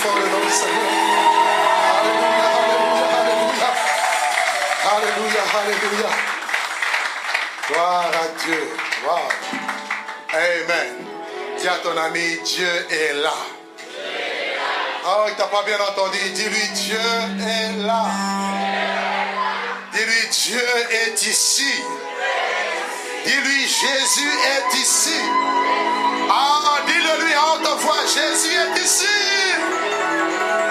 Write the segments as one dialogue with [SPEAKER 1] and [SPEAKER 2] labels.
[SPEAKER 1] fort le nom du Seigneur. Alléluia, alléluia, alléluia. Alléluia, alléluia. Gloire à Dieu. Wow. Amen. Dis à ton ami, Dieu est là. Oh, il t'a pas bien entendu. Dis-lui, Dieu est là. Dis-lui, Dieu est ici. Dis-lui, Jésus est ici. Ah, dis-le lui en haute voix, Jésus est ici.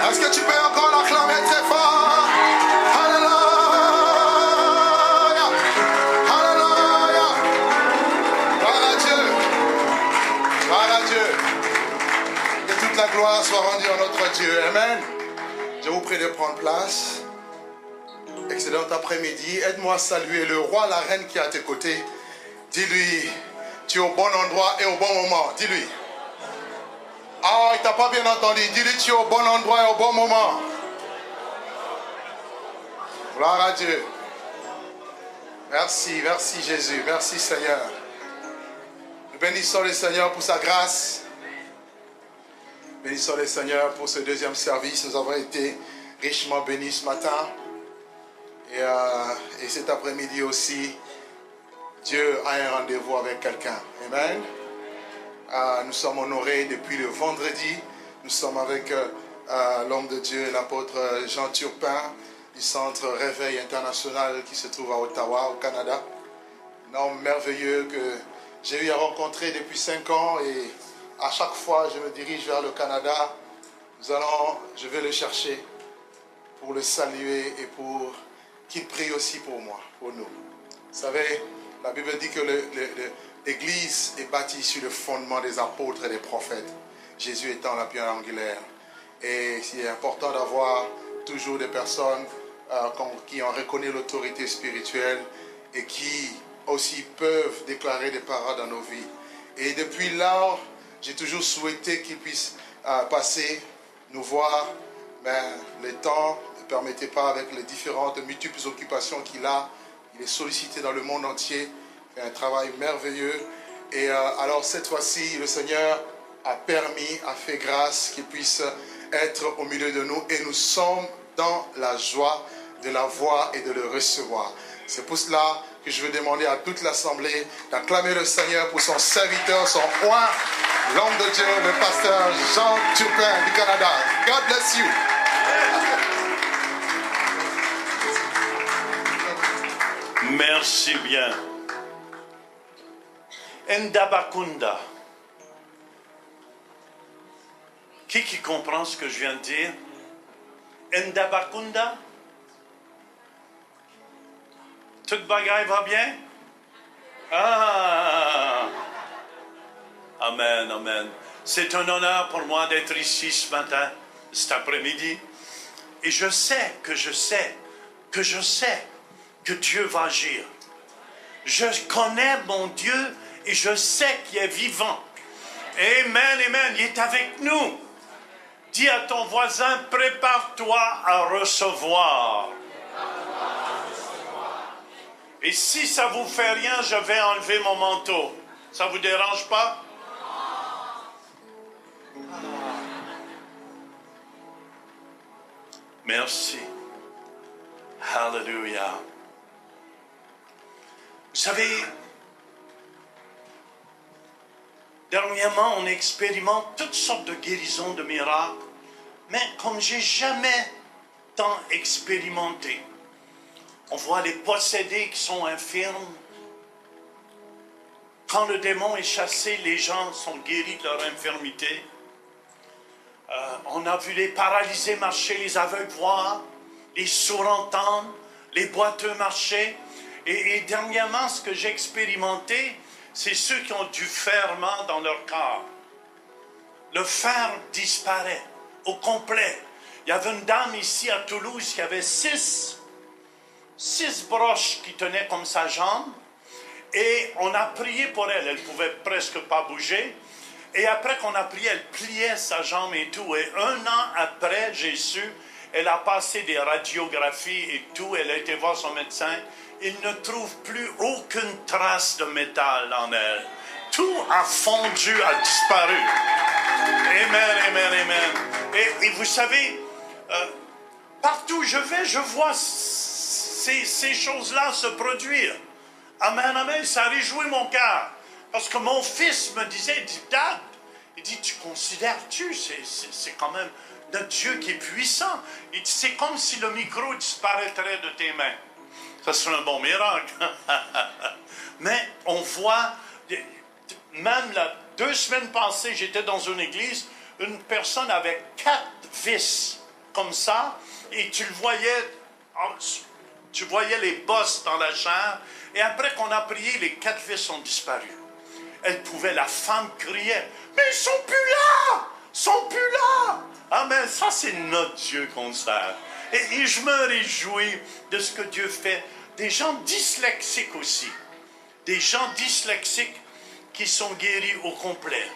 [SPEAKER 1] Est-ce que tu peux encore l'acclamer très fort? Alléluia. Alléluia. Gloire à Dieu. Gloire à Dieu. Que toute la gloire soit rendue à notre Dieu. Amen. Je vous prie de prendre place. Excellent après-midi. Aide-moi à saluer le roi, la reine qui est à tes côtés. Dis-lui, tu es au bon endroit et au bon moment. Dis-lui. Ah, il t'a pas bien entendu. Dis-lui, tu es au bon endroit et au bon moment. Gloire à Dieu. Merci, merci Jésus. Merci Seigneur. Nous bénissons le Seigneur pour sa grâce. Bénissons le Seigneur pour ce deuxième service. Nous avons été richement bénis ce matin. Et cet après-midi aussi, Dieu a un rendez-vous avec quelqu'un. Amen. Nous sommes honorés depuis le vendredi. Nous sommes avec l'homme de Dieu, l'apôtre Jean Turpin, du Centre Réveil International qui se trouve à Ottawa, au Canada. Un homme merveilleux que j'ai eu à rencontrer depuis 5 ans et à chaque fois je me dirige vers le Canada. Je vais le chercher pour le saluer et pour qu'il prie aussi pour moi, pour nous. Vous savez, la Bible dit que l'Église est bâtie sur le fondement des apôtres et des prophètes, Jésus étant la pierre angulaire. Et c'est important d'avoir toujours des personnes qui ont reconnu l'autorité spirituelle et qui aussi peuvent déclarer des paroles dans nos vies. Et depuis là, j'ai toujours souhaité qu'ils puissent passer, nous voir, mais le temps ne permettait pas avec les différentes multiples occupations qu'il a. Il est sollicité dans le monde entier, fait un travail merveilleux. Et alors cette fois-ci, le Seigneur a permis, a fait grâce qu'il puisse être au milieu de nous. Et nous sommes dans la joie de la voir et de le recevoir. C'est pour cela que je veux demander à toute l'Assemblée d'acclamer le Seigneur pour son serviteur, son roi, l'homme de Dieu, le pasteur Jean Turpin du Canada. God bless you.
[SPEAKER 2] Merci bien. Ndabakunda. Qui comprend ce que je viens de dire? Ndabakunda? Tout bagaille va bien? Ah! Amen, amen. C'est un honneur pour moi d'être ici ce matin, cet après-midi. Et je sais que Dieu va agir. Je connais mon Dieu et je sais qu'il est vivant. Amen, amen. Il est avec nous. Dis à ton voisin, prépare-toi à recevoir. Et si ça vous fait rien, je vais enlever mon manteau. Ça vous dérange pas? Merci. Hallelujah. Vous savez, dernièrement, on expérimente toutes sortes de guérisons, de miracles, mais comme j'ai jamais tant expérimenté. On voit les possédés qui sont infirmes. Quand le démon est chassé, les gens sont guéris de leur infirmité. On a vu les paralysés marcher, les aveugles voir, les sourds entendre, les boiteux marcher. Et dernièrement, ce que j'ai expérimenté, c'est ceux qui ont du ferment dans leur corps. Le fer disparaît au complet. Il y avait une dame ici à Toulouse qui avait 6 broches qui tenaient comme sa jambe. Et on a prié pour elle. Elle ne pouvait presque pas bouger. Et après qu'on a prié, elle pliait sa jambe et tout. Et 1 an après, j'ai su, elle a passé des radiographies et tout. Elle a été voir son médecin. Il ne trouve plus aucune trace de métal en elle. tout a fondu, a disparu. Amen, amen, amen. Et vous savez, partout où je vais, je vois ces choses-là se produire. Amen, amen, ça réjouit mon cœur. Parce que mon fils me disait, il dit, Dad, il dit, tu considères-tu, c'est quand même notre Dieu qui est puissant. Il dit, c'est comme si le micro disparaîtrait de tes mains. Ça serait un bon miracle. Mais on voit, même là, 2 semaines passées, j'étais dans une église, une personne avait 4 vis comme ça, et tu le voyais, tu voyais les bosses dans la chair, et après qu'on a prié, les 4 vis ont disparu. Elle pouvait, la femme criait, mais ils sont plus là! Ils sont plus là! Ah, mais ça, c'est notre Dieu qu'on sert. Et je me réjouis de ce que Dieu fait. Des gens dyslexiques aussi. Des gens dyslexiques qui sont guéris au complet.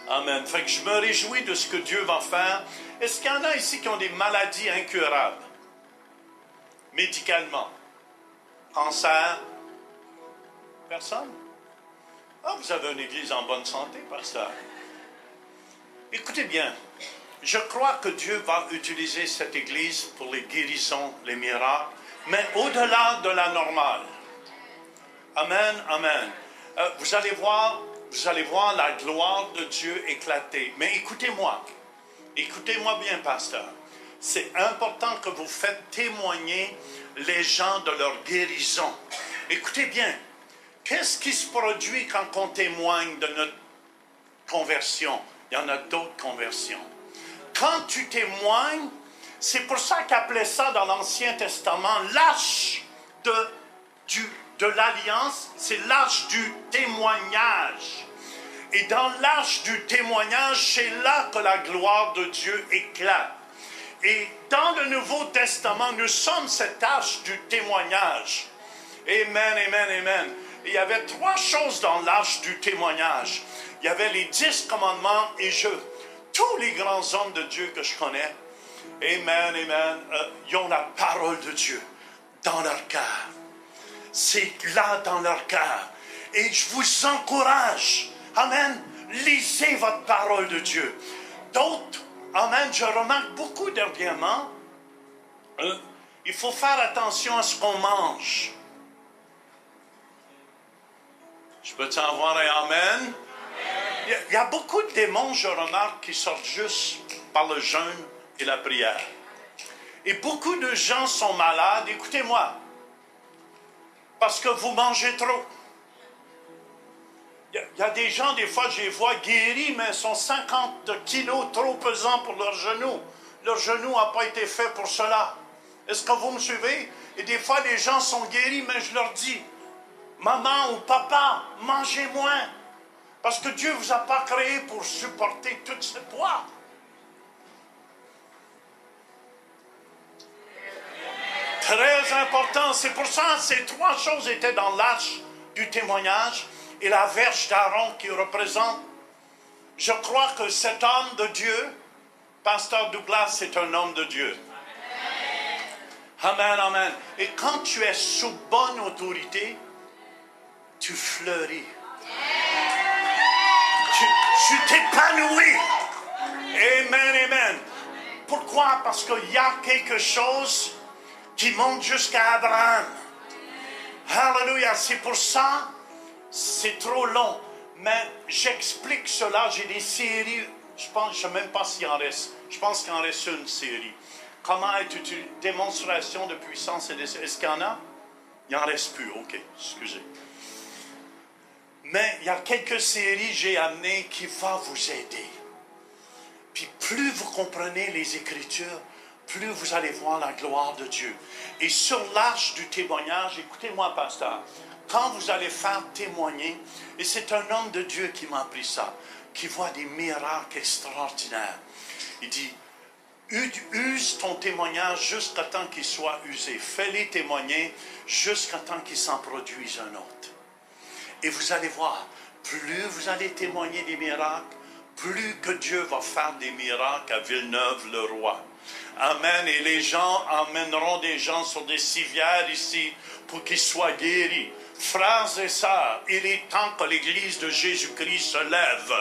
[SPEAKER 2] Amen. Fait que je me réjouis de ce que Dieu va faire. Est-ce qu'il y en a ici qui ont des maladies incurables? Médicalement. Cancer? Personne? Ah, vous avez une église en bonne santé, pasteur. Écoutez bien, je crois que Dieu va utiliser cette église pour les guérisons, les miracles, mais au-delà de la normale. Amen, amen. Vous allez voir la gloire de Dieu éclater. Mais écoutez-moi bien, pasteur. C'est important que vous faites témoigner les gens de leur guérison. Écoutez bien. Qu'est-ce qui se produit quand on témoigne de notre conversion? Il y en a d'autres conversions. Quand tu témoignes, c'est pour ça qu'ils appelaient ça dans l'Ancien Testament l'arche de l'Alliance, c'est l'arche du témoignage. Et dans l'arche du témoignage, c'est là que la gloire de Dieu éclate. Et dans le Nouveau Testament, nous sommes cette arche du témoignage. Amen, amen, amen. Il y avait 3 choses dans l'arche du témoignage. Il y avait les 10 commandements et tous les grands hommes de Dieu que je connais, amen, amen, ils ont la parole de Dieu dans leur cœur. C'est là dans leur cœur. Et je vous encourage, amen, lisez votre parole de Dieu. D'autres, amen, je remarque beaucoup dernièrement, il faut faire attention à ce qu'on mange. Je peux t'en voir un amen? Il y a beaucoup de démons, je remarque, qui sortent juste par le jeûne et la prière. Et beaucoup de gens sont malades, écoutez-moi, parce que vous mangez trop. Il y a des gens, des fois, je les vois guéris, mais ils sont 50 kilos trop pesants pour leurs genoux. Leur genou n'a pas été fait pour cela. Est-ce que vous me suivez? Et des fois, les gens sont guéris, mais je leur dis, maman ou papa, mangez moins. Parce que Dieu ne vous a pas créé pour supporter tout ce poids. Très important. C'est pour ça que ces 3 choses étaient dans l'arche du témoignage et la verge d'Aaron qui représente. Je crois que cet homme de Dieu, Pasteur Douglas, c'est un homme de Dieu. Amen, amen. Et quand tu es sous bonne autorité, tu fleuris. Tu t'épanouis. Amen, amen. Pourquoi? Parce qu'il y a quelque chose qui monte jusqu'à Abraham. Alléluia. C'est pour ça, c'est trop long. Mais j'explique cela. J'ai des séries. Je ne sais même pas s'il en reste. Je pense qu'il en reste une série. Comment être utile? Démonstration de puissance. Est-ce qu'il y en a? Il n'en reste plus. OK, excusez. Mais il y a quelques séries que j'ai amenées qui vont vous aider. Puis plus vous comprenez les Écritures, plus vous allez voir la gloire de Dieu. Et sur l'arche du témoignage, écoutez-moi, pasteur, quand vous allez faire témoigner, et c'est un homme de Dieu qui m'a appris ça, qui voit des miracles extraordinaires. Il dit, use ton témoignage jusqu'à temps qu'il soit usé. Fais-les témoigner jusqu'à temps qu'il s'en produise un autre. Et vous allez voir, plus vous allez témoigner des miracles, plus que Dieu va faire des miracles à Villeneuve-le-Roi. Amen. Et les gens emmèneront des gens sur des civières ici pour qu'ils soient guéris. Frères et sœurs, il est temps que l'Église de Jésus-Christ se lève.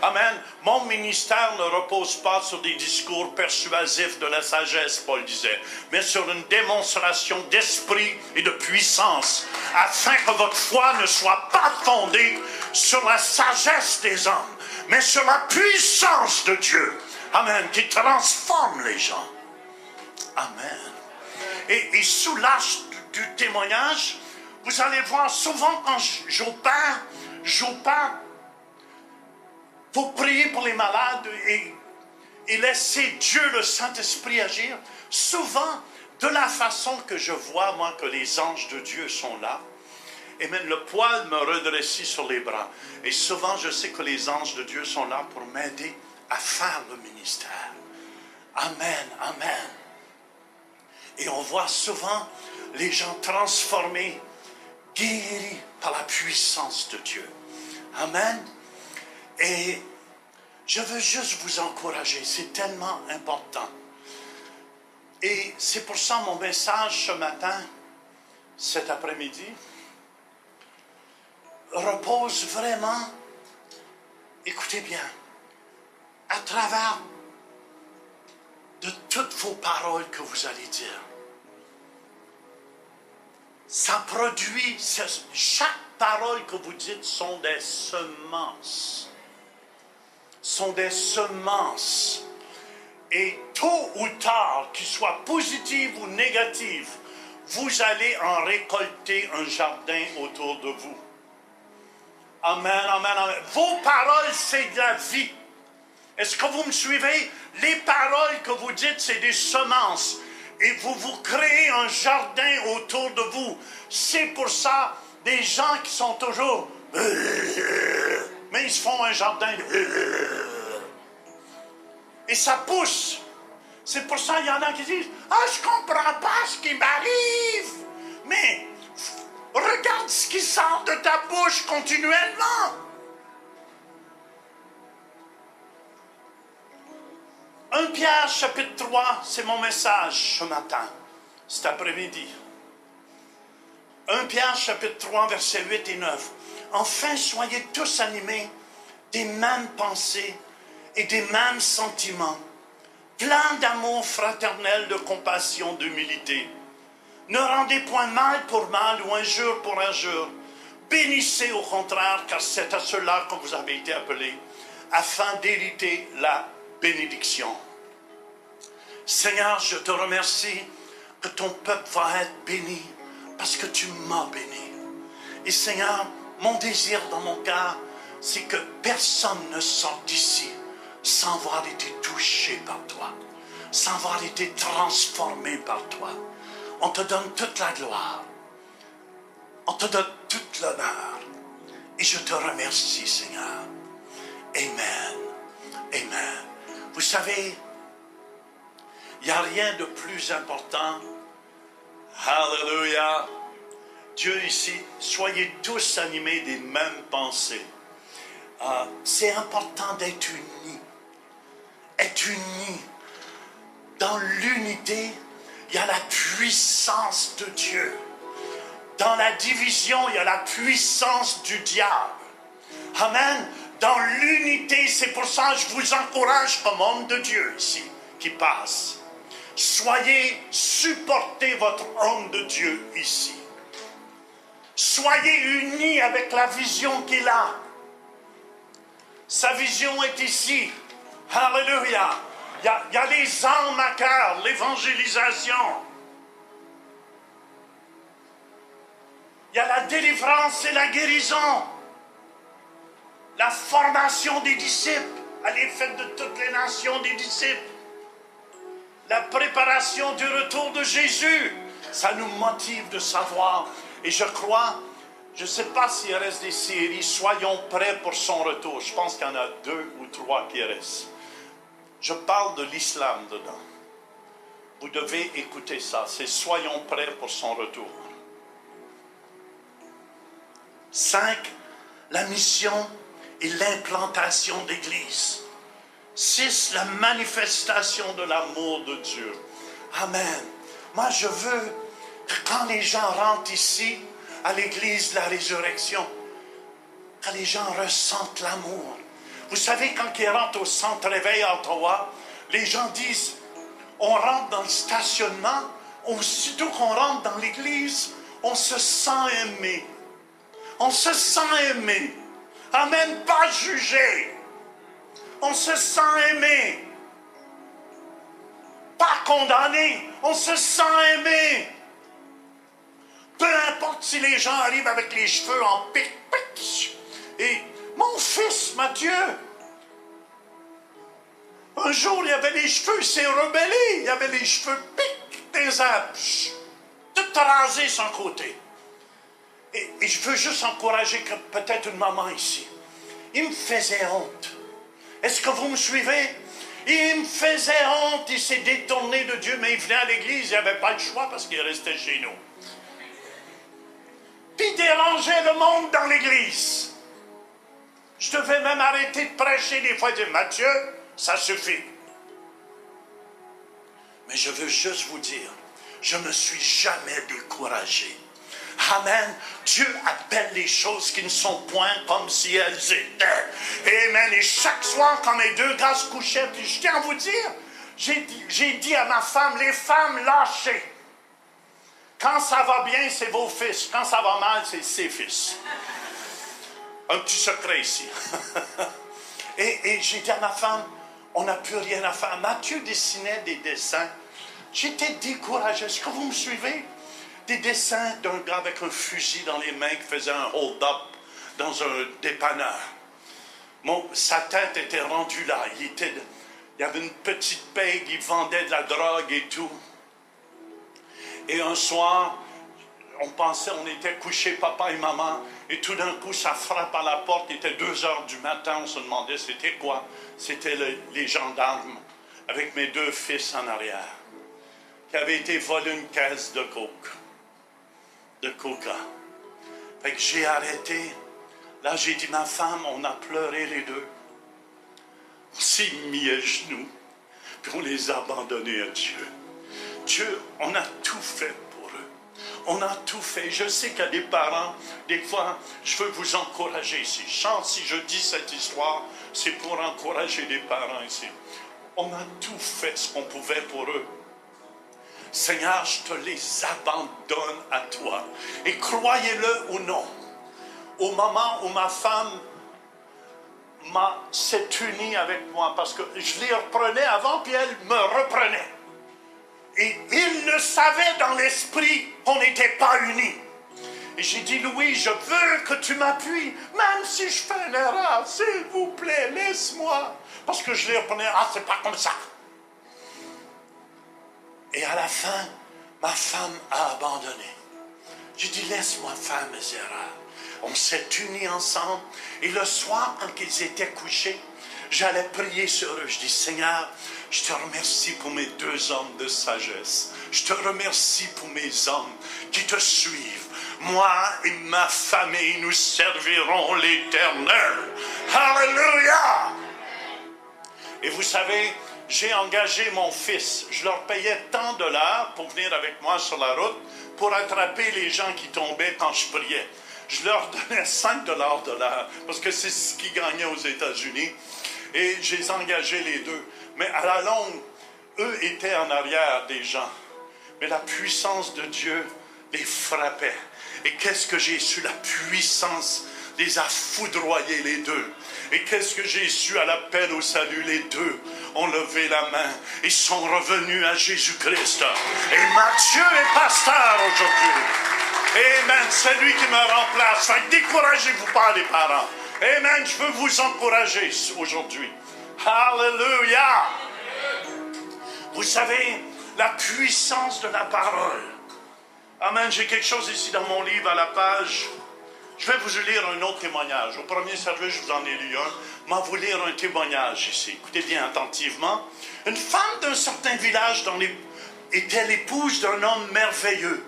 [SPEAKER 2] Amen. Mon ministère ne repose pas sur des discours persuasifs de la sagesse, Paul disait, mais sur une démonstration d'esprit et de puissance, afin que votre foi ne soit pas fondée sur la sagesse des hommes, mais sur la puissance de Dieu. Amen. Qui transforme les gens. Amen. Et sous l'âge du témoignage, vous allez voir souvent quand j'opère, vous priez pour les malades et laissez Dieu, le Saint-Esprit, agir. Souvent, de la façon que je vois, moi, que les anges de Dieu sont là, et même le poil me redresse sur les bras. Et souvent, je sais que les anges de Dieu sont là pour m'aider à faire le ministère. Amen, amen. Et on voit souvent les gens transformés, guéris par la puissance de Dieu. Amen. Et je veux juste vous encourager, c'est tellement important. Et c'est pour ça mon message ce matin, cet après-midi, repose vraiment, écoutez bien, à travers de toutes vos paroles que vous allez dire. Ça produit, chaque parole que vous dites sont des semences. Sont des semences. Et tôt ou tard, qu'ils soient positives ou négatives, vous allez en récolter un jardin autour de vous. Amen, amen, amen. Vos paroles, c'est de la vie. Est-ce que vous me suivez? Les paroles que vous dites, c'est des semences. Et vous créez un jardin autour de vous. C'est pour ça, des gens qui sont toujours... Mais ils se font un jardin. Et ça pousse. C'est pour ça qu'il y en a qui disent, « Ah, je comprends pas ce qui m'arrive. » Mais regarde ce qui sort de ta bouche continuellement. 1 Pierre chapitre 3, c'est mon message ce matin, cet après-midi. 1 Pierre chapitre 3, versets 8 et 9. Enfin, soyez tous animés des mêmes pensées et des mêmes sentiments, pleins d'amour fraternel, de compassion, d'humilité. Ne rendez point mal pour mal ou injure pour injure. Bénissez au contraire, car c'est à cela que vous avez été appelés, afin d'hériter la bénédiction. Seigneur, je te remercie que ton peuple va être béni parce que tu m'as béni. Et Seigneur, mon désir dans mon cœur, c'est que personne ne sorte d'ici sans avoir été touché par toi, sans avoir été transformé par toi. On te donne toute la gloire, on te donne toute l'honneur. Et je te remercie, Seigneur. Amen. Amen. Vous savez, il n'y a rien de plus important. Alléluia. Dieu ici, soyez tous animés des mêmes pensées. C'est important d'être unis. Être unis. Dans l'unité, il y a la puissance de Dieu. Dans la division, il y a la puissance du diable. Amen. Dans l'unité, c'est pour ça que je vous encourage comme homme de Dieu ici, qui passe. Supportez votre homme de Dieu ici. Soyez unis avec la vision qu'il a. Sa vision est ici. Alléluia. Il y a les âmes à cœur, l'évangélisation. Il y a la délivrance et la guérison. La formation des disciples. Allez, faites de toutes les nations des disciples. La préparation du retour de Jésus. Ça nous motive de savoir. Et je crois, je ne sais pas s'il reste des séries, soyons prêts pour son retour. Je pense qu'il y en a 2 ou 3 qui restent. Je parle de l'islam dedans. Vous devez écouter ça. C'est soyons prêts pour son retour. 5, la mission et l'implantation d'église. 6, la manifestation de l'amour de Dieu. Amen. Moi, je veux que quand les gens rentrent ici, à l'église de la résurrection, quand les gens ressentent l'amour. Vous savez, quand ils rentrent au centre réveil à Ottawa, les gens disent, on rentre dans le stationnement, aussitôt qu'on rentre dans l'église, on se sent aimé. On se sent aimé. Amen, pas jugé. On se sent aimé. Pas condamné. On se sent aimé. Peu importe si les gens arrivent avec les cheveux en pic. Et mon fils Mathieu, un jour il avait les cheveux, il s'est rebellé. Il avait les cheveux pic des arbres. Tout rasé son côté. Et je veux juste encourager peut-être une maman ici. Il me faisait honte. Est-ce que vous me suivez? Il me faisait honte. Il s'est détourné de Dieu, mais il venait à l'église. Il n'avait pas le choix parce qu'il restait chez nous. Puis il dérangeait le monde dans l'église. Je devais même arrêter de prêcher des fois et dire, Mathieu, ça suffit. Mais je veux juste vous dire, je ne me suis jamais découragé. Amen. Dieu appelle les choses qui ne sont point comme si elles étaient. Amen. Et chaque soir, quand mes deux gars se couchaient, puis je tiens à vous dire, j'ai dit à ma femme, les femmes lâchez. Quand ça va bien, c'est vos fils. Quand ça va mal, c'est ses fils. Un petit secret ici. et j'ai dit à ma femme, on n'a plus rien à faire. Mathieu dessinait des dessins. J'étais découragé. Est-ce que vous me suivez? Des dessins d'un gars avec un fusil dans les mains qui faisait un hold-up dans un dépanneur. Sa tête était rendue là. Il y avait une petite paye, il vendait de la drogue et tout. Et un soir, on pensait, on était couchés, papa et maman, et tout d'un coup, ça frappe à la porte. Il était 2 heures du matin, on se demandait c'était quoi. C'était les gendarmes, avec mes 2 fils en arrière, qui avaient été volés une caisse de coke. De coca. Fait que j'ai arrêté. Là, j'ai dit, ma femme, on a pleuré les deux. On s'est mis à genoux, puis on les a abandonnés à Dieu. Dieu, on a tout fait pour eux. On a tout fait. Je sais qu'il y a des parents, des fois, je veux vous encourager ici. Si je dis cette histoire, c'est pour encourager les parents ici. On a tout fait ce qu'on pouvait pour eux. Seigneur, je te les abandonne à toi. Et croyez-le ou non, au moment où ma femme s'est unie avec moi, parce que je les reprenais avant, puis elle me reprenait. Et il le savait dans l'esprit qu'on n'était pas unis. Et j'ai dit, Louis, je veux que tu m'appuies, même si je fais une erreur, s'il vous plaît, laisse-moi. Parce que je les reprenais, c'est pas comme ça. Et à la fin, ma femme a abandonné. J'ai dit, laisse-moi faire mes erreurs. On s'est unis ensemble. Et le soir, quand ils étaient couchés, j'allais prier sur eux. Je dis, Seigneur, je te remercie pour mes 2 hommes de sagesse. Je te remercie pour mes hommes qui te suivent. Moi et ma famille, nous servirons l'Éternel. Alléluia! Et vous savez, j'ai engagé mon fils. Je leur payais tant de dollars pour venir avec moi sur la route pour attraper les gens qui tombaient quand je priais. Je leur donnais 5 dollars de l'heure parce que c'est ce qu'ils gagnaient aux États-Unis. Et j'ai engagé les deux. Mais à la longue, eux étaient en arrière des gens. Mais la puissance de Dieu les frappait. Et qu'est-ce que j'ai su? La puissance les a foudroyés les deux. Et qu'est-ce que j'ai su à l'appel au salut? Les deux ont levé la main et sont revenus à Jésus-Christ. Et Mathieu est pasteur aujourd'hui. Amen. C'est lui qui me remplace. Fait que découragez-vous pas, les parents. Amen. Je veux vous encourager aujourd'hui. Alléluia. Vous savez, la puissance de la parole. Amen. J'ai quelque chose ici dans mon livre à la page. Je vais vous lire un autre témoignage. Au premier service, je vous en ai lu un. Mais vous lire un témoignage ici. Écoutez bien attentivement. Une femme d'un certain village était l'épouse d'un homme merveilleux.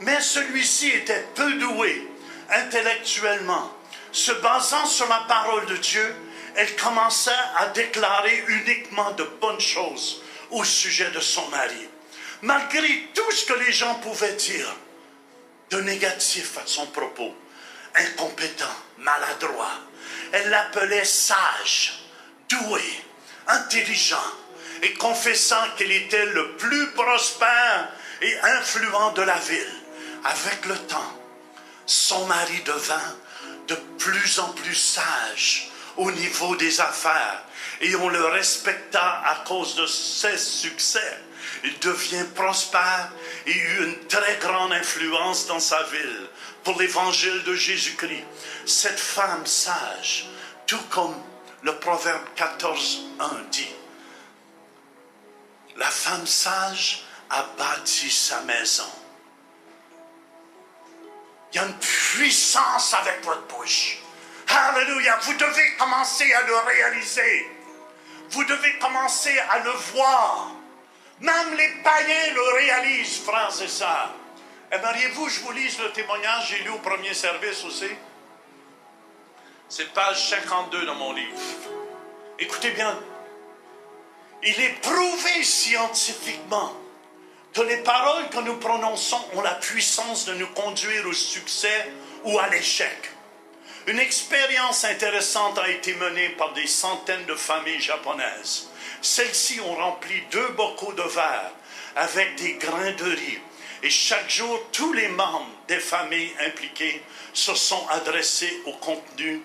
[SPEAKER 2] Mais celui-ci était peu doué intellectuellement. Se basant sur la parole de Dieu, elle commença à déclarer uniquement de bonnes choses au sujet de son mari. Malgré tout ce que les gens pouvaient dire, de négatif à son propos. Incompétent, maladroit. Elle l'appelait sage, doué, intelligent, et confessant qu'il était le plus prospère et influent de la ville. Avec le temps, son mari devint de plus en plus sage au niveau des affaires et on le respecta à cause de ses succès. Il devient prospère et eut une très grande influence dans sa ville pour l'évangile de Jésus-Christ. Cette femme sage, tout comme le Proverbe 14:1 dit, la femme sage a bâti sa maison. Il y a une puissance avec votre bouche. Alléluia. Vous devez commencer à le réaliser. Vous devez commencer à le voir. Même les païens le réalisent, frères et sœurs. Aimeriez-vous que je vous lise le témoignage que j'ai lu au premier service aussi? C'est page 52 dans mon livre. Écoutez bien. Il est prouvé scientifiquement que les paroles que nous prononçons ont la puissance de nous conduire au succès ou à l'échec. Une expérience intéressante a été menée par des centaines de familles japonaises. Celles-ci ont rempli 2 bocaux de verre avec des grains de riz. Et chaque jour, tous les membres des familles impliquées se sont adressés au contenu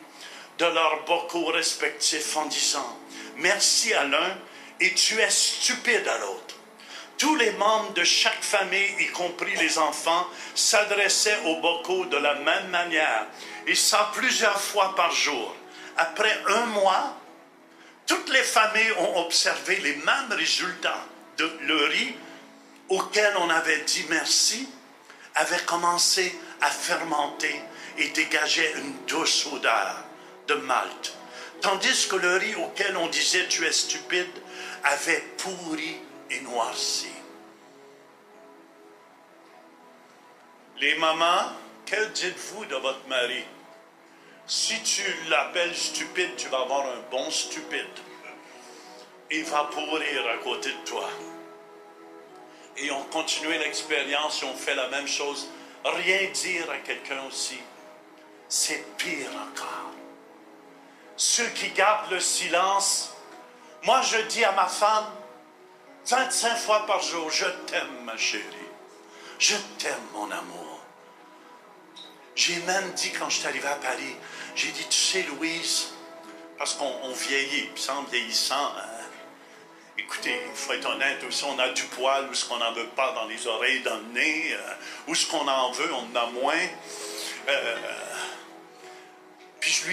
[SPEAKER 2] de leurs bocaux respectifs en disant « Merci à l'un et tu es stupide à l'autre ». Tous les membres de chaque famille, y compris les enfants, s'adressaient aux bocaux de la même manière, et ça plusieurs fois par jour. Après 1 mois, toutes les familles ont observé les mêmes résultats. Le riz auquel on avait dit merci avait commencé à fermenter et dégageait une douce odeur de malt, tandis que le riz auquel on disait tu es stupide avait pourri et noirci. Les mamans, que dites-vous de votre mari? Si tu l'appelles stupide, tu vas avoir un bon stupide. Il va pourrir à côté de toi. Et on continue l'expérience et on fait la même chose. Rien dire à quelqu'un aussi, c'est pire encore. Ceux qui gardent le silence, moi je dis à ma femme, 25 fois par jour, je t'aime ma chérie, je t'aime mon amour. J'ai même dit quand je suis arrivé à Paris, j'ai dit, tu sais Louise, parce qu'on vieillit, puis en vieillissant, écoutez, il faut être honnête aussi, on a du poil, ou ce qu'on n'en veut pas dans les oreilles, dans le nez, ou ce qu'on en veut, on en a moins. Puis je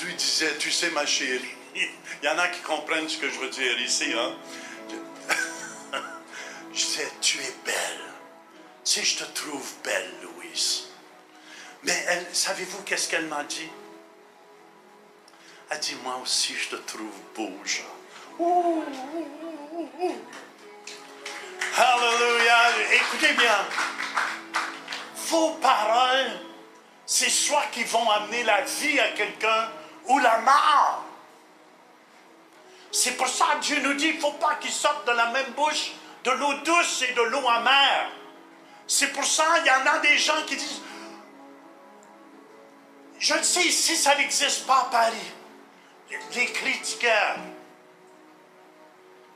[SPEAKER 2] lui disais, tu sais ma chérie, il y en a qui comprennent ce que je veux dire ici, hein. Je disais, tu es belle. Tu sais, je te trouve belle, Louise. Mais elle, savez-vous qu'est-ce qu'elle m'a dit? Elle dit, moi aussi, je te trouve beau, Jean. Alléluia. Écoutez bien. Vos paroles, c'est soit qui vont amener la vie à quelqu'un ou la mort. C'est pour ça que Dieu nous dit qu'il ne faut pas qu'il sorte de la même bouche de l'eau douce et de l'eau amère. C'est pour ça qu'il y en a des gens qui disent, je le sais ici, ça n'existe pas à Paris. Les critiqueurs.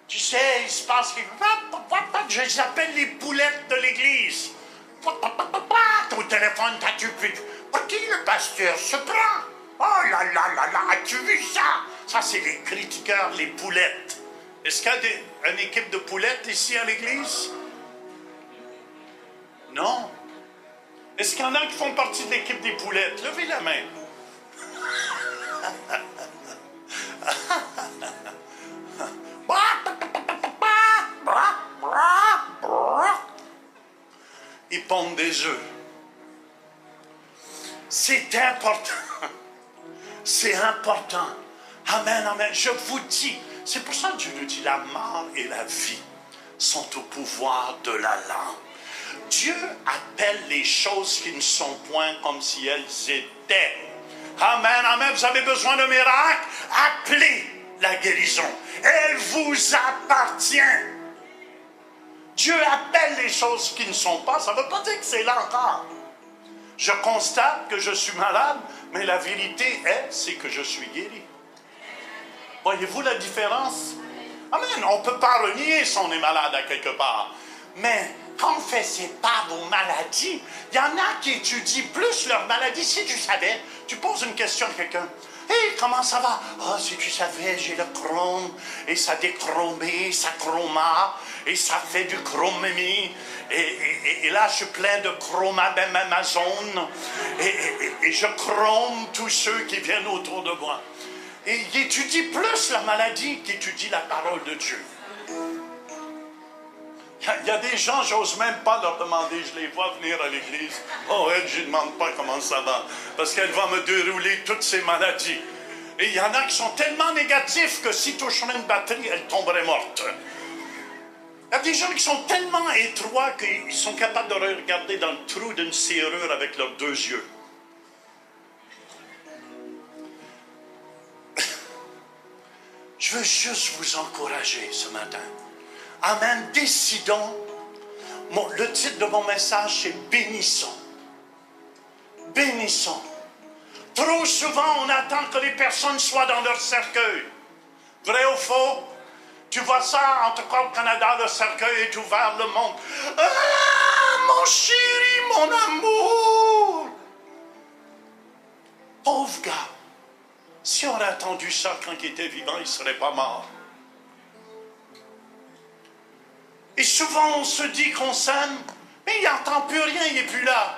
[SPEAKER 2] Tu sais, il se passe quelque chose. Je les appelle les poulettes de l'église. Au téléphone, t'as-tu pu... Pour qui le pasteur se prend? Oh là là là là, as-tu vu ça? Ça, c'est les critiqueurs, les poulettes. Est-ce qu'il y a une équipe de poulettes ici à l'église? Non. Est-ce qu'il y en a qui font partie de l'équipe des poulettes? Levez la main. Ils pondent des œufs. C'est important. C'est important. Amen, amen. Je vous dis, c'est pour ça que Dieu nous dit, la mort et la vie sont au pouvoir de la langue. Dieu appelle les choses qui ne sont point comme si elles étaient. Amen, amen. Vous avez besoin de miracle? Appelez la guérison. Elle vous appartient. Dieu appelle les choses qui ne sont pas. Ça ne veut pas dire que c'est là encore. Je constate que je suis malade, mais la vérité c'est que je suis guéri. Voyez-vous la différence? Amen. On ne peut pas renier si on est malade à quelque part. Mais confessez pas vos maladies. Il y en a qui étudient plus leur maladie. Si tu savais, tu poses une question à quelqu'un. Hey, comment ça va? Ah, si tu savais, j'ai le chrome, et ça déchromé, ça chroma, et ça fait du chromémie. Et là, je suis plein de chromazone, et je chrome tous ceux qui viennent autour de moi. Et il étudie plus la maladie qu'étudie la parole de Dieu. Il y a des gens, j'ose même pas leur demander, je les vois venir à l'église. Oh, elle, je ne demande pas comment ça va, parce qu'elle va me dérouler toutes ces maladies. Et il y en a qui sont tellement négatifs que si toucherait une batterie, elle tomberait morte. Il y a des gens qui sont tellement étroits qu'ils sont capables de regarder dans le trou d'une serrure avec leurs deux yeux. Je veux juste vous encourager ce matin. Amen. Décidons. Le titre de mon message, c'est « Bénissons ». Bénissons. Trop souvent, on attend que les personnes soient dans leur cercueil. Vrai ou faux? Tu vois ça, en tout cas au Canada, le cercueil est ouvert, le monde. Ah, mon chéri, mon amour! Pauvre gars. Si on avait entendu ça quand il était vivant, il ne serait pas mort. Et souvent, on se dit qu'on s'aime, mais il n'entend plus rien, il n'est plus là.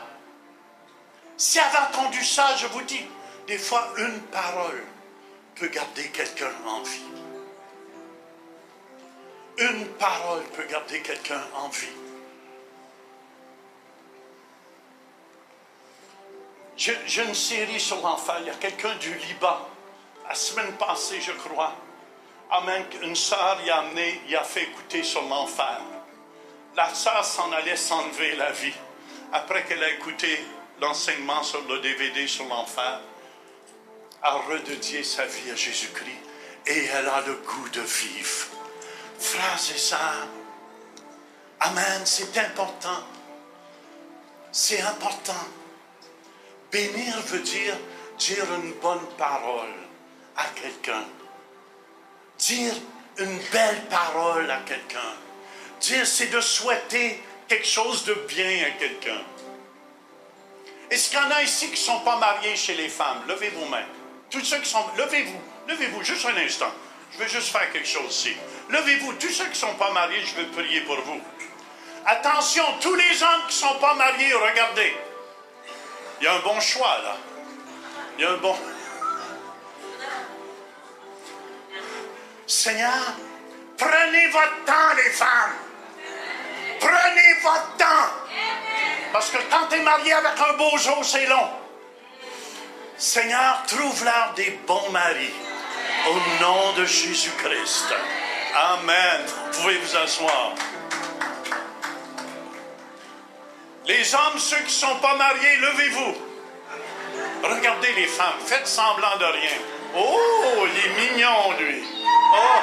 [SPEAKER 2] S'il avait entendu ça, je vous dis, des fois, une parole peut garder quelqu'un en vie. Une parole peut garder quelqu'un en vie. J'ai une série sur l'enfer. Il y a quelqu'un du Liban, la semaine passée, je crois. Amen. Une sœur y a amené, y a fait écouter sur l'enfer. La sœur s'en allait s'enlever la vie. Après qu'elle a écouté l'enseignement sur le DVD sur l'enfer, a redédié sa vie à Jésus-Christ et elle a le goût de vivre. Frères et sœurs, amen, c'est important. C'est important. Bénir veut dire une bonne parole à quelqu'un. Dire une belle parole à quelqu'un. Dire, c'est de souhaiter quelque chose de bien à quelqu'un. Est-ce qu'il y en a ici qui ne sont pas mariés chez les femmes? Levez vos mains. Tous ceux qui sont... Levez-vous, juste un instant. Je vais juste faire quelque chose ici. Levez-vous, tous ceux qui ne sont pas mariés, je vais prier pour vous. Attention, tous les hommes qui ne sont pas mariés, regardez. Il y a un bon choix, là. Il y a un bon... Seigneur, prenez votre temps, les femmes. Prenez votre temps. Parce que quand tu es marié avec un beau jour, c'est long. Seigneur, trouve-leur des bons maris. Au nom de Jésus-Christ. Amen. Vous pouvez vous asseoir. Les hommes, ceux qui ne sont pas mariés, levez-vous. Regardez les femmes. Faites semblant de rien. Oh, il est mignon, lui. Oh.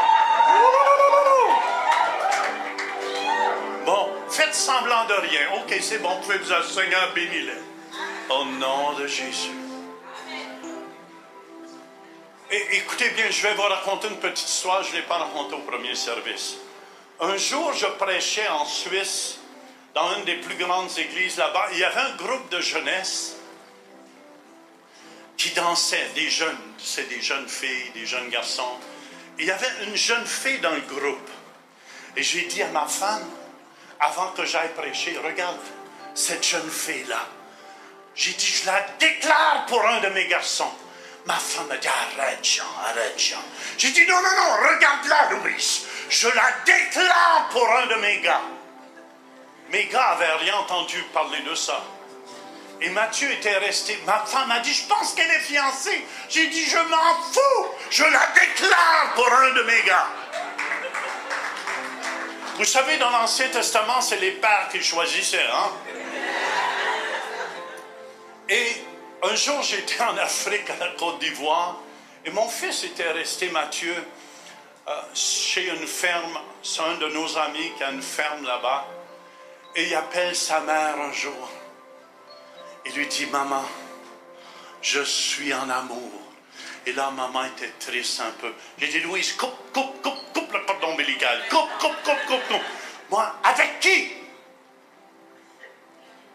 [SPEAKER 2] Bon, faites semblant de rien. OK, c'est bon, vous pouvez vous asseoir. Seigneur, bénis-les. Au nom de Jésus. Et, écoutez bien, je vais vous raconter une petite histoire. Je ne l'ai pas racontée au premier service. Un jour, je prêchais en Suisse, dans une des plus grandes églises là-bas. Il y avait un groupe de jeunesse qui dansait, des jeunes. C'est des jeunes filles, des jeunes garçons. Il y avait une jeune fille dans le groupe. Et j'ai dit à ma femme, avant que j'aille prêcher, regarde, cette jeune fille-là. J'ai dit, je la déclare pour un de mes garçons. Ma femme m'a dit, arrête Jean, arrête Jean. J'ai dit, non, regarde-la, Louise. Je la déclare pour un de mes gars. Mes gars n'avaient rien entendu parler de ça. Et Mathieu était resté. Ma femme a dit, je pense qu'elle est fiancée. J'ai dit, je m'en fous. Je la déclare pour un de mes gars. Vous savez, dans l'Ancien Testament, c'est les pères qui choisissaient, hein? Et un jour, j'étais en Afrique, à la Côte d'Ivoire, et mon fils était resté, Mathieu, chez une ferme. C'est un de nos amis qui a une ferme là-bas. Et il appelle sa mère un jour. Il lui dit, maman, je suis en amour. Et là, maman était triste un peu. J'ai dit, Louise, coupe le cordon ombilical. Coupe. Moi, avec qui?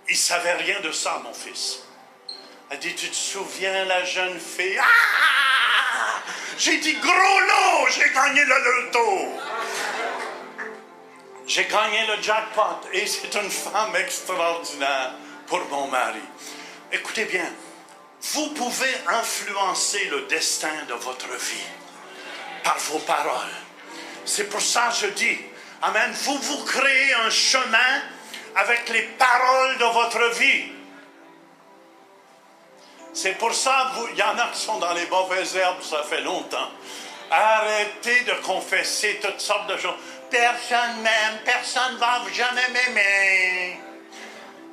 [SPEAKER 2] Il ne savait rien de ça, mon fils. Elle dit, tu te souviens, la jeune fille? Ah! J'ai dit, gros lot, j'ai gagné le loto. J'ai gagné le jackpot. Et c'est une femme extraordinaire pour mon mari. Écoutez bien, vous pouvez influencer le destin de votre vie par vos paroles. C'est pour ça que je dis, amen, vous créez un chemin avec les paroles de votre vie. C'est pour ça qu'il y en a qui sont dans les mauvaises herbes, ça fait longtemps. Arrêtez de confesser toutes sortes de choses. Personne m'aime, personne ne va jamais m'aimer.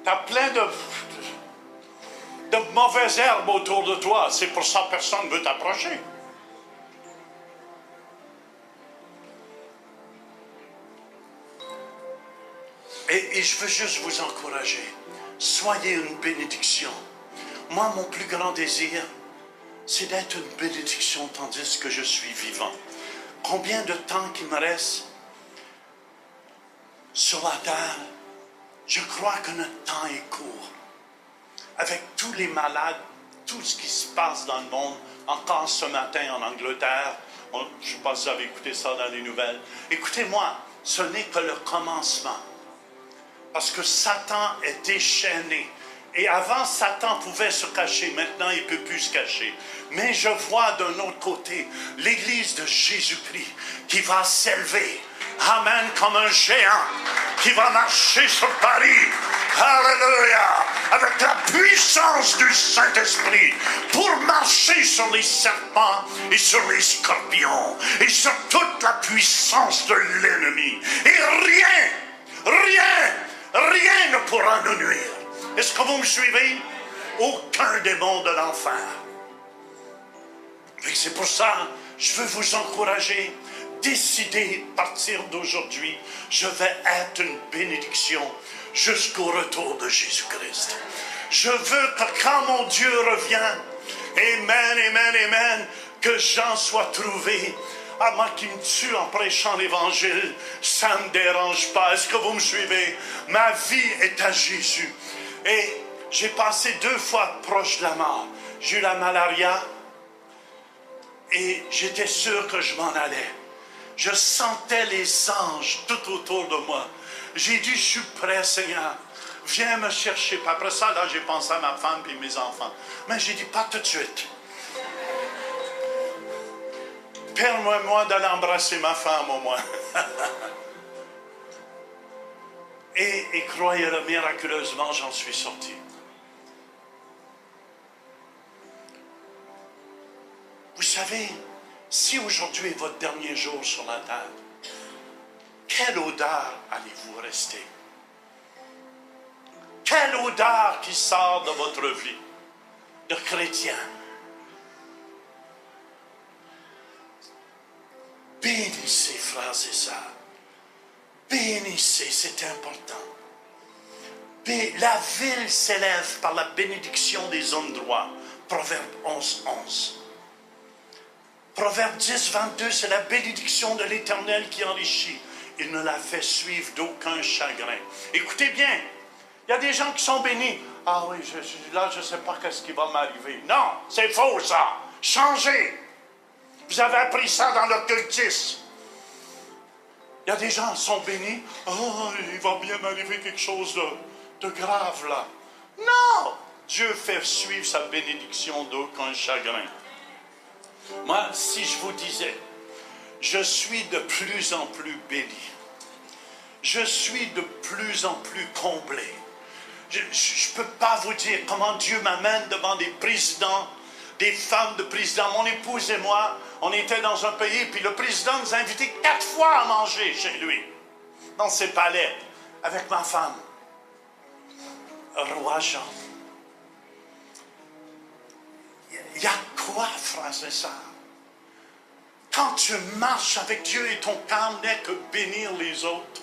[SPEAKER 2] Tu as plein de mauvaises herbes autour de toi. C'est pour ça que personne ne veut t'approcher. Et je veux juste vous encourager. Soyez une bénédiction. Moi, mon plus grand désir, c'est d'être une bénédiction tandis que je suis vivant. Combien de temps qu'il me reste sur la terre? Je crois que notre temps est court. Avec tous les malades, tout ce qui se passe dans le monde, encore ce matin en Angleterre, je ne sais pas si vous avez écouté ça dans les nouvelles. Écoutez-moi, ce n'est que le commencement. Parce que Satan est déchaîné. Et avant, Satan pouvait se cacher. Maintenant, il ne peut plus se cacher. Mais je vois d'un autre côté l'Église de Jésus-Christ qui va s'élever. Amen, comme un géant qui va marcher sur Paris. Alléluia! Avec la puissance du Saint-Esprit pour marcher sur les serpents et sur les scorpions et sur toute la puissance de l'ennemi. Et rien ne pourra nous nuire. Est-ce que vous me suivez? Aucun démon de l'enfer. Et c'est pour ça, je veux vous encourager. Décidez, à partir d'aujourd'hui, je vais être une bénédiction jusqu'au retour de Jésus-Christ. Je veux que quand mon Dieu revient, amen, que j'en sois trouvé. À moi qui me tue en prêchant l'évangile, ça ne me dérange pas. Est-ce que vous me suivez? Ma vie est à Jésus. Et j'ai passé 2 fois proche de la mort. J'ai eu la malaria et j'étais sûr que je m'en allais. Je sentais les anges tout autour de moi. J'ai dit, je suis prêt, Seigneur. Viens me chercher. Puis après ça, là, j'ai pensé à ma femme et mes enfants. Mais j'ai dit, pas tout de suite. Permets-moi d'aller embrasser ma femme au moins. Et croyez-le, miraculeusement, j'en suis sorti. Vous savez, si aujourd'hui est votre dernier jour sur la terre, quelle odeur allez-vous rester? Quelle odeur qui sort de votre vie de chrétien? Bénissez, frères et sœurs. Bénissez, c'est important. La ville s'élève par la bénédiction des hommes droits. Proverbe 11:11. Proverbe 10:22, c'est la bénédiction de l'Éternel qui enrichit. Il ne la fait suivre d'aucun chagrin. Écoutez bien, il y a des gens qui sont bénis. Ah oui, là, je ne sais pas qu'est-ce qui va m'arriver. Non, c'est faux ça. Changez. Vous avez appris ça dans l'occultisme. Il y a des gens qui sont bénis. Oh, il va bien m'arriver quelque chose de grave là. Non! Dieu fait suivre sa bénédiction d'aucun chagrin. Moi, si je vous disais, je suis de plus en plus béni. Je suis de plus en plus comblé. Je ne peux pas vous dire comment Dieu m'amène devant des présidents, des femmes de présidents. Mon épouse et moi, on était dans un pays, puis le président nous a invités 4 fois à manger chez lui, dans ses palais, avec ma femme. Roi Jean. Il y a quoi, frères et sœurs? Quand tu marches avec Dieu et ton cœur n'est que bénir les autres.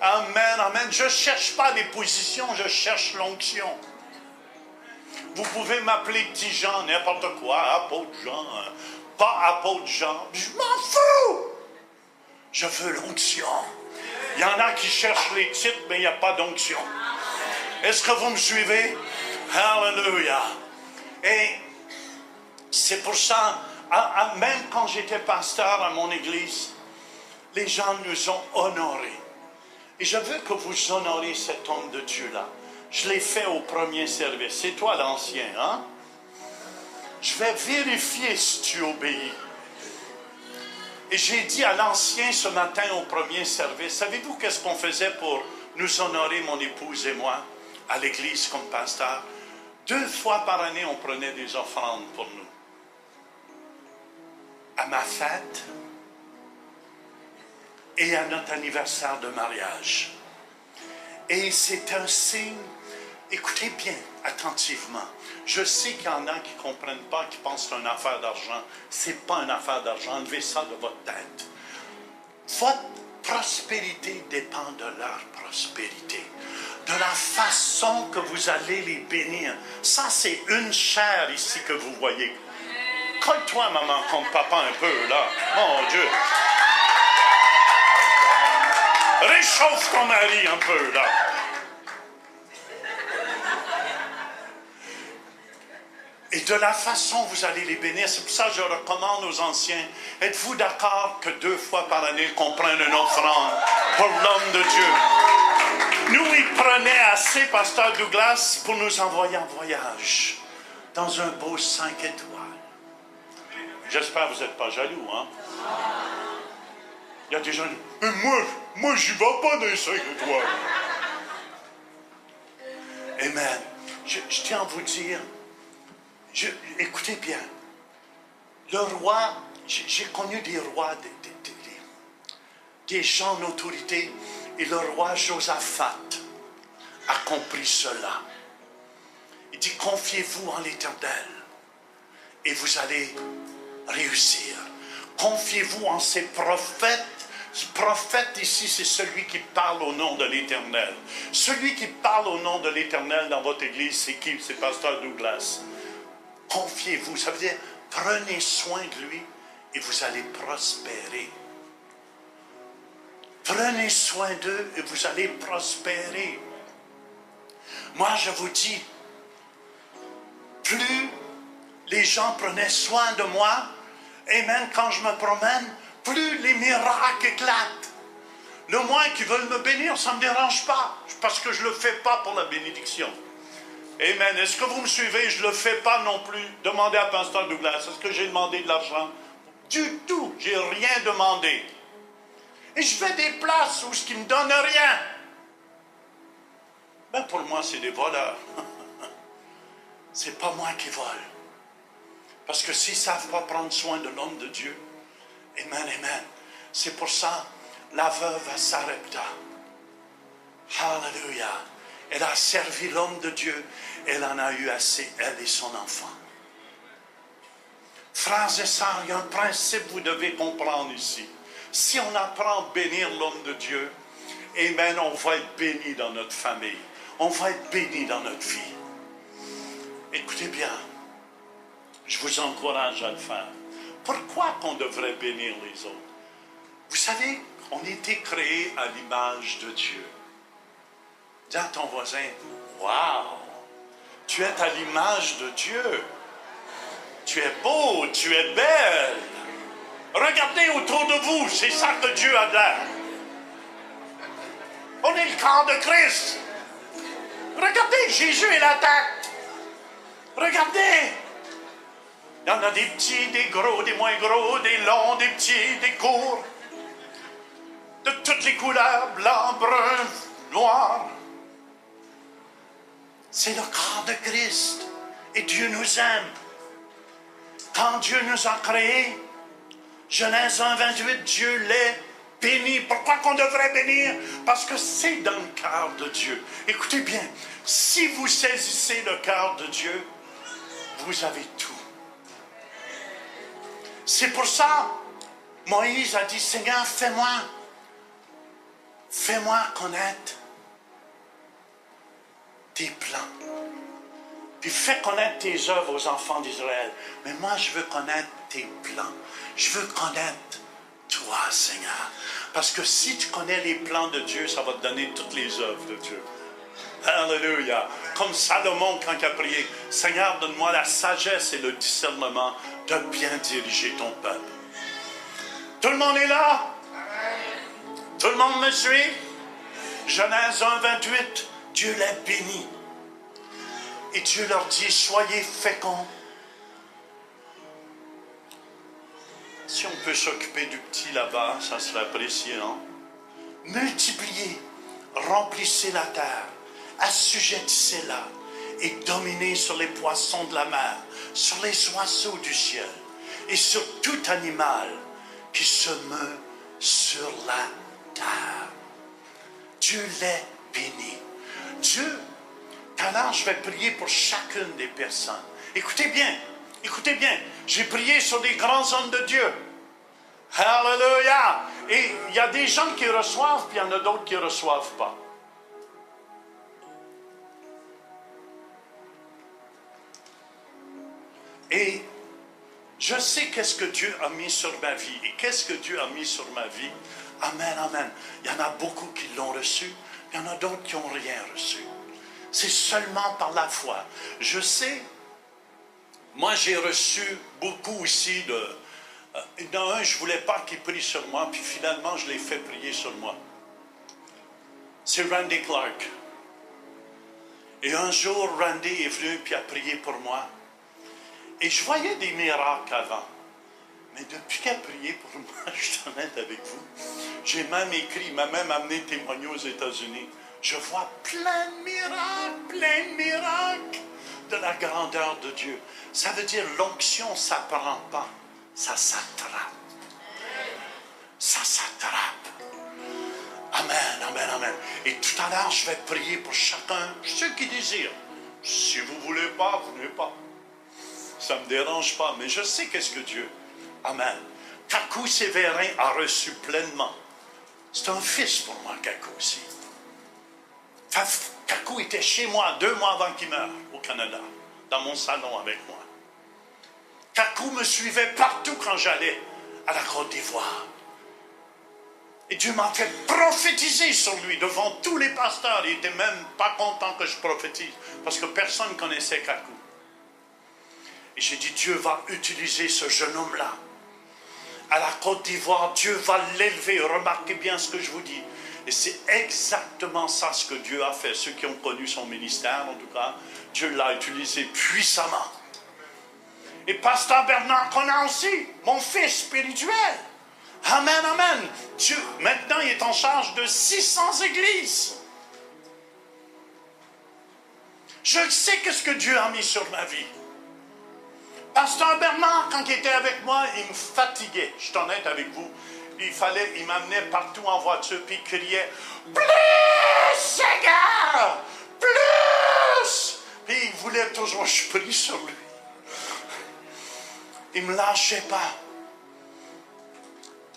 [SPEAKER 2] Amen, amen. Je ne cherche pas les positions, je cherche l'onction. Vous pouvez m'appeler petit Jean, n'importe quoi, apôtre Jean, pas apôtre Jean. Je m'en fous. Je veux l'onction. Il y en a qui cherchent les titres, mais il n'y a pas d'onction. Est-ce que vous me suivez? Alléluia. Et c'est pour ça, même quand j'étais pasteur à mon église, les gens nous ont honorés. Et je veux que vous honorez cet homme de Dieu-là. Je l'ai fait au premier service. C'est toi l'ancien, hein? Je vais vérifier si tu obéis. Et j'ai dit à l'ancien ce matin au premier service, savez-vous qu'est-ce qu'on faisait pour nous honorer, mon épouse et moi, à l'église comme pasteur? 2 fois par année, on prenait des offrandes pour nous. À ma fête et à notre anniversaire de mariage. Et c'est un signe, écoutez bien attentivement. Je sais qu'il y en a qui ne comprennent pas, qui pensent que c'est une affaire d'argent. Ce n'est pas une affaire d'argent. Enlevez ça de votre tête. Votre prospérité dépend de leur prospérité. De la façon que vous allez les bénir. Ça, c'est une chair ici que vous voyez. Colle-toi, maman, comme papa un peu, là. Mon Dieu. Réchauffe ton mari un peu, là. Et de la façon vous allez les bénir, c'est pour ça que je recommande aux anciens, êtes-vous d'accord que 2 fois par année qu'on prenne une offrande pour l'homme de Dieu? Nous, il prenait assez, pasteur Douglas, pour nous envoyer en voyage dans un beau 5 étoiles. J'espère que vous n'êtes pas jaloux, hein? Il y a des gens qui disent, moi, j'y vais pas dans les 5 étoiles. Amen. Je tiens à vous dire, écoutez bien, le roi, j'ai connu des rois, des gens d'autorité, et le roi Josaphat a compris cela. Il dit, confiez-vous en l'Éternel, et vous allez réussir. Confiez-vous en ses prophètes. Ce prophète ici, c'est celui qui parle au nom de l'Éternel. Celui qui parle au nom de l'Éternel dans votre église, c'est qui? C'est pasteur Douglas. Confiez-vous, ça veut dire prenez soin de lui et vous allez prospérer. Prenez soin d'eux et vous allez prospérer. Moi, je vous dis, plus les gens prenaient soin de moi, et même quand je me promène, plus les miracles éclatent. Le moins qu'ils veulent me bénir, ça ne me dérange pas, parce que je ne le fais pas pour la bénédiction. Amen. Est-ce que vous me suivez? Je ne le fais pas non plus. Demandez à pasteur Douglas, est-ce que j'ai demandé de l'argent? Du tout, j'ai rien demandé. Et je fais des places où ce qui ne me donne rien. Ben pour moi, c'est des voleurs. C'est pas moi qui vole. Parce que s'ils ne savent pas prendre soin de l'homme de Dieu, amen, amen. C'est pour ça, la veuve à Sarepta, hallelujah, elle a servi l'homme de Dieu, elle en a eu assez, elle et son enfant. Frères et sœurs, il y a un principe que vous devez comprendre ici. Si on apprend à bénir l'homme de Dieu, amen, on va être béni dans notre famille. On va être béni dans notre vie. Écoutez bien, je vous encourage à le faire. Pourquoi qu'on devrait bénir les autres? Vous savez, on a été créés à l'image de Dieu. Dis à ton voisin, wow, tu es à l'image de Dieu. Tu es beau, tu es belle. Regardez autour de vous, c'est ça que Dieu a l'air. On est le corps de Christ. Regardez, Jésus est la tête. Regardez. Il y en a des petits, des gros, des moins gros, des longs, des petits, des courts. De toutes les couleurs, blanc, brun, noir. C'est le corps de Christ. Et Dieu nous aime. Quand Dieu nous a créés, Genèse 1:28, Dieu les bénit. Pourquoi qu'on devrait bénir? Parce que c'est dans le cœur de Dieu. Écoutez bien, si vous saisissez le cœur de Dieu, vous avez tout. C'est pour ça, Moïse a dit, Seigneur, fais-moi connaître tes plans. Puis fais connaître tes œuvres aux enfants d'Israël. Mais moi, je veux connaître tes plans. Je veux connaître toi, Seigneur. Parce que si tu connais les plans de Dieu, ça va te donner toutes les œuvres de Dieu. Alléluia. Comme Salomon quand il a prié, Seigneur, donne-moi la sagesse et le discernement de bien diriger ton peuple. Tout le monde est là? Tout le monde me suit? Genèse 1, 28, Dieu les bénit. Et Dieu leur dit, soyez féconds. Si on peut s'occuper du petit là-bas, ça serait apprécié, non? Multipliez, remplissez la terre, assujettissez-la et dominez sur les poissons de la mer, sur les oiseaux du ciel et sur tout animal qui se meut sur la terre. Dieu les bénit. Dieu, tout à l'heure, je vais prier pour chacune des personnes. Écoutez bien, j'ai prié sur des grands hommes de Dieu. Alléluia! Et il y a des gens qui reçoivent, puis il y en a d'autres qui ne reçoivent pas. Et je sais qu'est-ce que Dieu a mis sur ma vie. Et qu'est-ce que Dieu a mis sur ma vie? Amen, amen. Il y en a beaucoup qui l'ont reçu. Il y en a d'autres qui n'ont rien reçu. C'est seulement par la foi. Je sais, moi j'ai reçu beaucoup aussi de... Dans un, je ne voulais pas qu'il prie sur moi, puis finalement je l'ai fait prier sur moi. C'est Randy Clark. Et un jour, Randy est venu puis a prié pour moi. Et je voyais des miracles avant. Mais depuis qu'il a prié pour moi, je suis honnête avec vous, j'ai même écrit, il m'a même amené témoigner aux États-Unis. Je vois plein de miracles de la grandeur de Dieu. Ça veut dire l'onction, ça ne prend pas, ça s'attrape. Ça s'attrape. Amen, amen, amen. Et tout à l'heure, je vais prier pour chacun, ceux qui désirent. Si vous ne voulez pas, vous venez pas. Ça ne me dérange pas, mais je sais qu'est-ce que Dieu. Amen. Kakou Sévérin a reçu pleinement. C'est un fils pour moi, Kakou aussi. Kakou était chez moi 2 mois avant qu'il meure au Canada, dans mon salon avec moi. Kakou me suivait partout quand j'allais à la Côte d'Ivoire. Et Dieu m'a fait prophétiser sur lui devant tous les pasteurs. Il n'était même pas content que je prophétise parce que personne ne connaissait Kakou. Et j'ai dit, Dieu va utiliser ce jeune homme-là. À la Côte d'Ivoire, Dieu va l'élever. Remarquez bien ce que je vous dis. Et c'est exactement ça ce que Dieu a fait. Ceux qui ont connu son ministère, en tout cas, Dieu l'a utilisé puissamment. Et Pasteur Bernard Conan aussi, mon fils spirituel. Amen, amen. Dieu, maintenant, il est en charge de 600 églises. Je sais qu'est-ce que Dieu a mis sur ma vie. Pasteur Bernard, quand il était avec moi, il me fatiguait. Je suis honnête avec vous. Il m'amenait partout en voiture, puis il criait « Plus, Seigneur! Plus! » Puis il voulait toujours, je prie sur lui. Il ne me lâchait pas.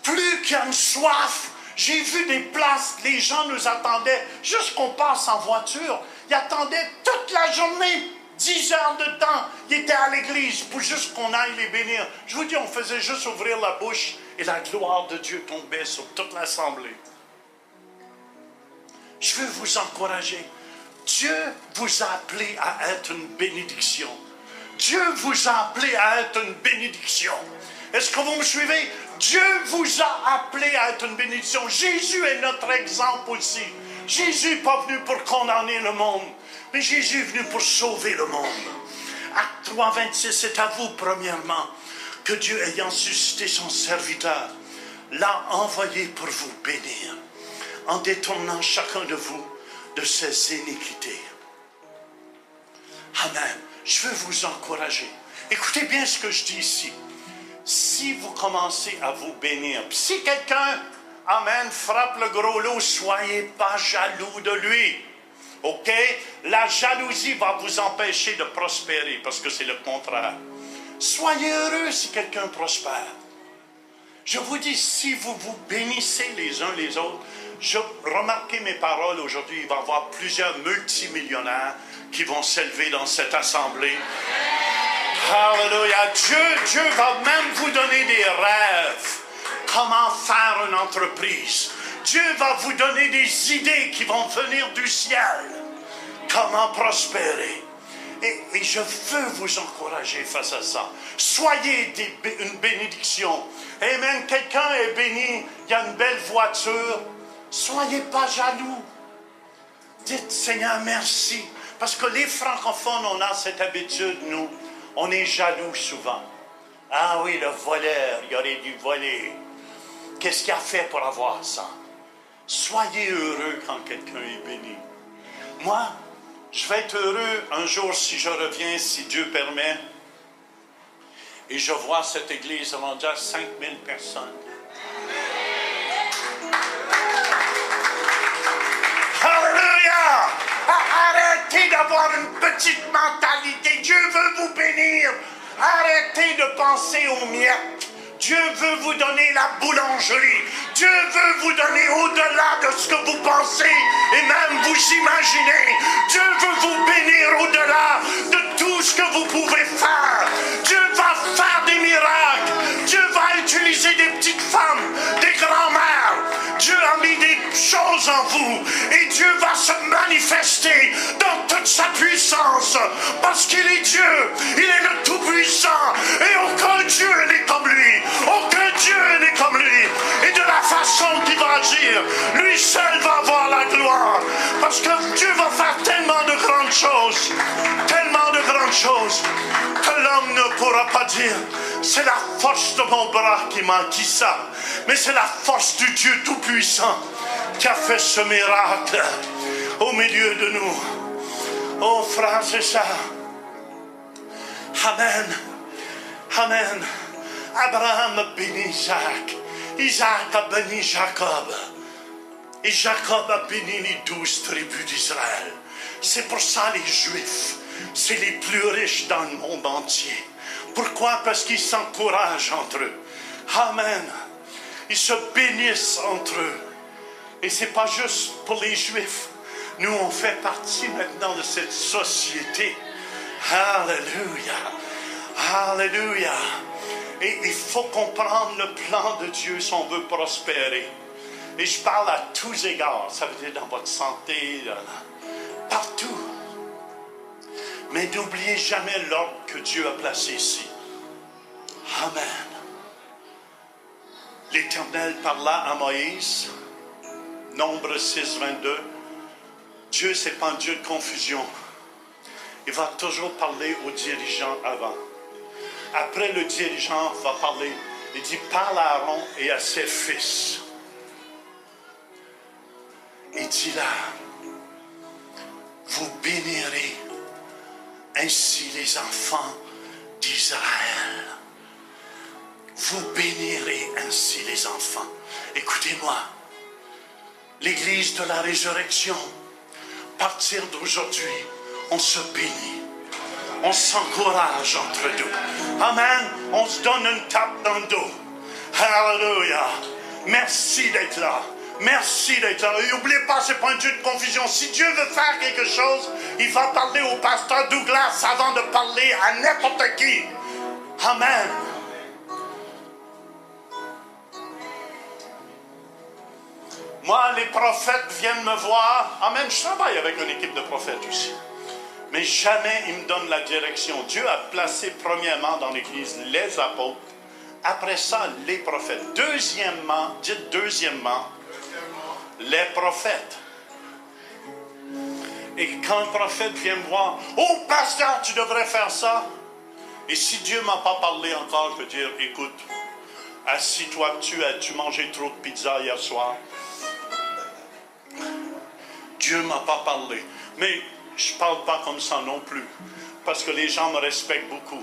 [SPEAKER 2] Plus qu'il y a une soif, j'ai vu des places, les gens nous attendaient, juste qu'on passe en voiture. Ils attendaient toute la journée. 10 heures de temps, il était à l'église pour juste qu'on aille les bénir. Je vous dis, on faisait juste ouvrir la bouche et la gloire de Dieu tombait sur toute l'assemblée. Je veux vous encourager. Dieu vous a appelé à être une bénédiction. Dieu vous a appelé à être une bénédiction. Est-ce que vous me suivez? Dieu vous a appelé à être une bénédiction. Jésus est notre exemple aussi. Jésus n'est pas venu pour condamner le monde. Mais Jésus est venu pour sauver le monde. Acte 3, 26, c'est à vous, premièrement, que Dieu, ayant suscité son serviteur, l'a envoyé pour vous bénir, en détournant chacun de vous de ses iniquités. Amen. Je veux vous encourager. Écoutez bien ce que je dis ici. Si vous commencez à vous bénir, si quelqu'un, amen, frappe le gros lot, soyez pas jaloux de lui. OK? La jalousie va vous empêcher de prospérer parce que c'est le contraire. Soyez heureux si quelqu'un prospère. Je vous dis, si vous vous bénissez les uns les autres, remarquez mes paroles aujourd'hui, il va y avoir plusieurs multimillionnaires qui vont s'élever dans cette assemblée. Alléluia. Dieu va même vous donner des rêves. Comment faire une entreprise. Dieu va vous donner des idées qui vont venir du ciel. Comment prospérer. Et je veux vous encourager face à ça. Soyez une bénédiction. Amen. Quelqu'un est béni, il y a une belle voiture. Soyez pas jaloux. Dites, Seigneur, merci. Parce que les francophones, on a cette habitude, nous. On est jaloux souvent. Ah oui, le voleur, il aurait dû voler. Qu'est-ce qu'il a fait pour avoir ça? Soyez heureux quand quelqu'un est béni. Moi, je vais être heureux un jour si je reviens, si Dieu permet. Et je vois cette église rendue à 5000 personnes. Alléluia! Arrêtez d'avoir une petite mentalité. Dieu veut vous bénir. Arrêtez de penser aux miettes. Dieu veut vous donner la boulangerie. Dieu veut vous donner au-delà de ce que vous pensez et même vous imaginez. Dieu veut vous bénir au-delà de tout ce que vous pouvez faire. Dieu va faire des miracles. Dieu va utiliser des petites femmes, des grands-mères. Dieu a mis des choses en vous et Dieu va se manifester dans toute sa puissance parce qu'il est Dieu. Il est le Tout-Puissant et aucun Dieu n'est comme lui. Aucun Dieu n'est comme lui. Et de la façon qu'il va agir, lui seul va avoir la gloire. Parce que Dieu va faire tellement de grandes choses que l'homme ne pourra pas dire c'est la force de mon bras qui m'a acquis ça. Mais c'est la force du Dieu Tout-Puissant qui a fait ce miracle au milieu de nous. Oh frères et sœurs, Amen, Amen. Abraham a béni Isaac, Isaac a béni Jacob, et Jacob a béni les 12 tribus d'Israël. C'est pour ça les Juifs, c'est les plus riches dans le monde entier. Pourquoi? Parce qu'ils s'encouragent entre eux. Amen. Ils se bénissent entre eux. Et ce n'est pas juste pour les Juifs. Nous, on fait partie maintenant de cette société. Alléluia. Alléluia. Et il faut comprendre le plan de Dieu si on veut prospérer. Et je parle à tous égards. Ça veut dire dans votre santé, partout. Mais n'oubliez jamais l'ordre que Dieu a placé ici. Amen. L'Éternel parla à Moïse, Nombre 6, 22. Dieu, ce n'est pas un Dieu de confusion. Il va toujours parler aux dirigeants avant. Après, le dirigeant va parler. Il dit, parle à Aaron et à ses fils. Il dit là, vous bénirez ainsi les enfants d'Israël. Vous bénirez ainsi les enfants. Écoutez-moi, l'Église de la résurrection, à partir d'aujourd'hui, on se bénit. On s'encourage entre nous. Amen. On se donne une tape dans le dos. Alléluia. Merci d'être là. Merci d'être là. Et n'oubliez pas, ce n'est pas un Dieu de confusion. Si Dieu veut faire quelque chose, il va parler au pasteur Douglas avant de parler à n'importe qui. Amen. Moi, les prophètes viennent me voir. Amen. Je travaille avec une équipe de prophètes aussi. Mais jamais ils me donnent la direction. Dieu a placé premièrement dans l'Église les apôtres. Après ça, les prophètes. Deuxièmement, dites deuxièmement, les prophètes. Et quand un prophète vient me voir, oh pasteur, tu devrais faire ça. Et si Dieu ne m'a pas parlé encore, je veux dire, écoute, assis-toi, tu mangé trop de pizza hier soir. Dieu ne m'a pas parlé. Mais je ne parle pas comme ça non plus. Parce que les gens me respectent beaucoup.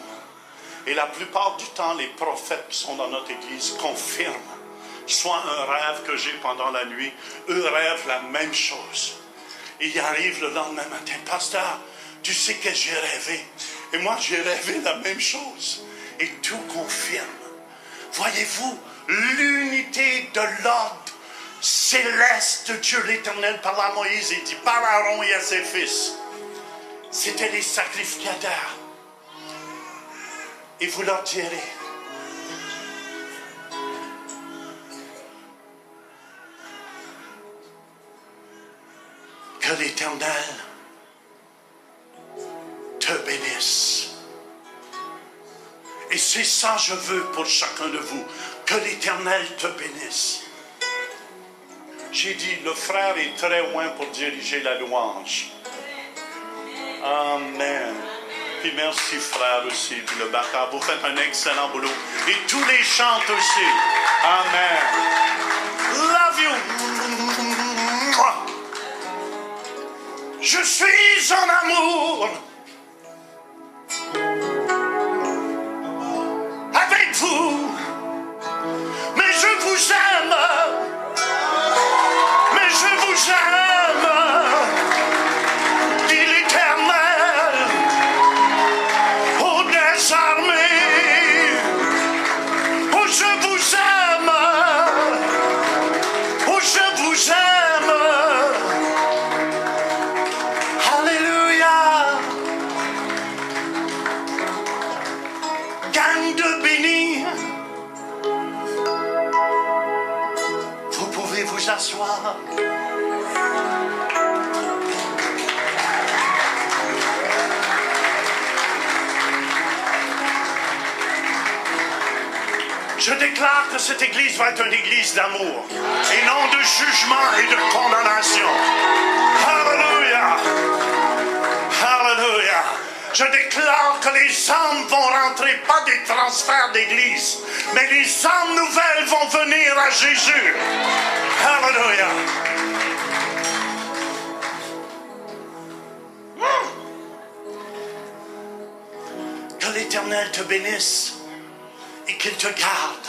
[SPEAKER 2] Et la plupart du temps, les prophètes qui sont dans notre église confirment. Soit un rêve que j'ai pendant la nuit, eux rêvent la même chose. Et ils arrivent le lendemain matin. Pasteur, tu sais que j'ai rêvé. Et moi, j'ai rêvé la même chose. Et tout confirme. Voyez-vous, l'unité de l'ordre céleste de Dieu l'Éternel parla à Moïse et dit, parle à Aaron et à ses fils. C'était les sacrificateurs. Et vous leur direz, que l'Éternel te bénisse. Et c'est ça que je veux pour chacun de vous, que l'Éternel te bénisse. J'ai dit, le frère est très loin pour diriger la louange. Amen. Puis merci frère aussi, puis le backup. Vous faites un excellent boulot. Et tous les chantes aussi. Amen. Love you. Je suis en amour avec vous. Mais je vous aime. Mais je vous aime. Dit l'Éternel aux des armées. Oh, je vous aime. Oh, je vous aime. Alléluia. Gang de bénis. Vous pouvez vous asseoir. Je déclare que cette église va être une église d'amour et non de jugement et de condamnation. Alléluia. Alléluia. Je déclare que les âmes vont rentrer, pas des transferts d'église, mais les âmes nouvelles vont venir à Jésus. Alléluia. Que l'Éternel te bénisse et qu'il te garde.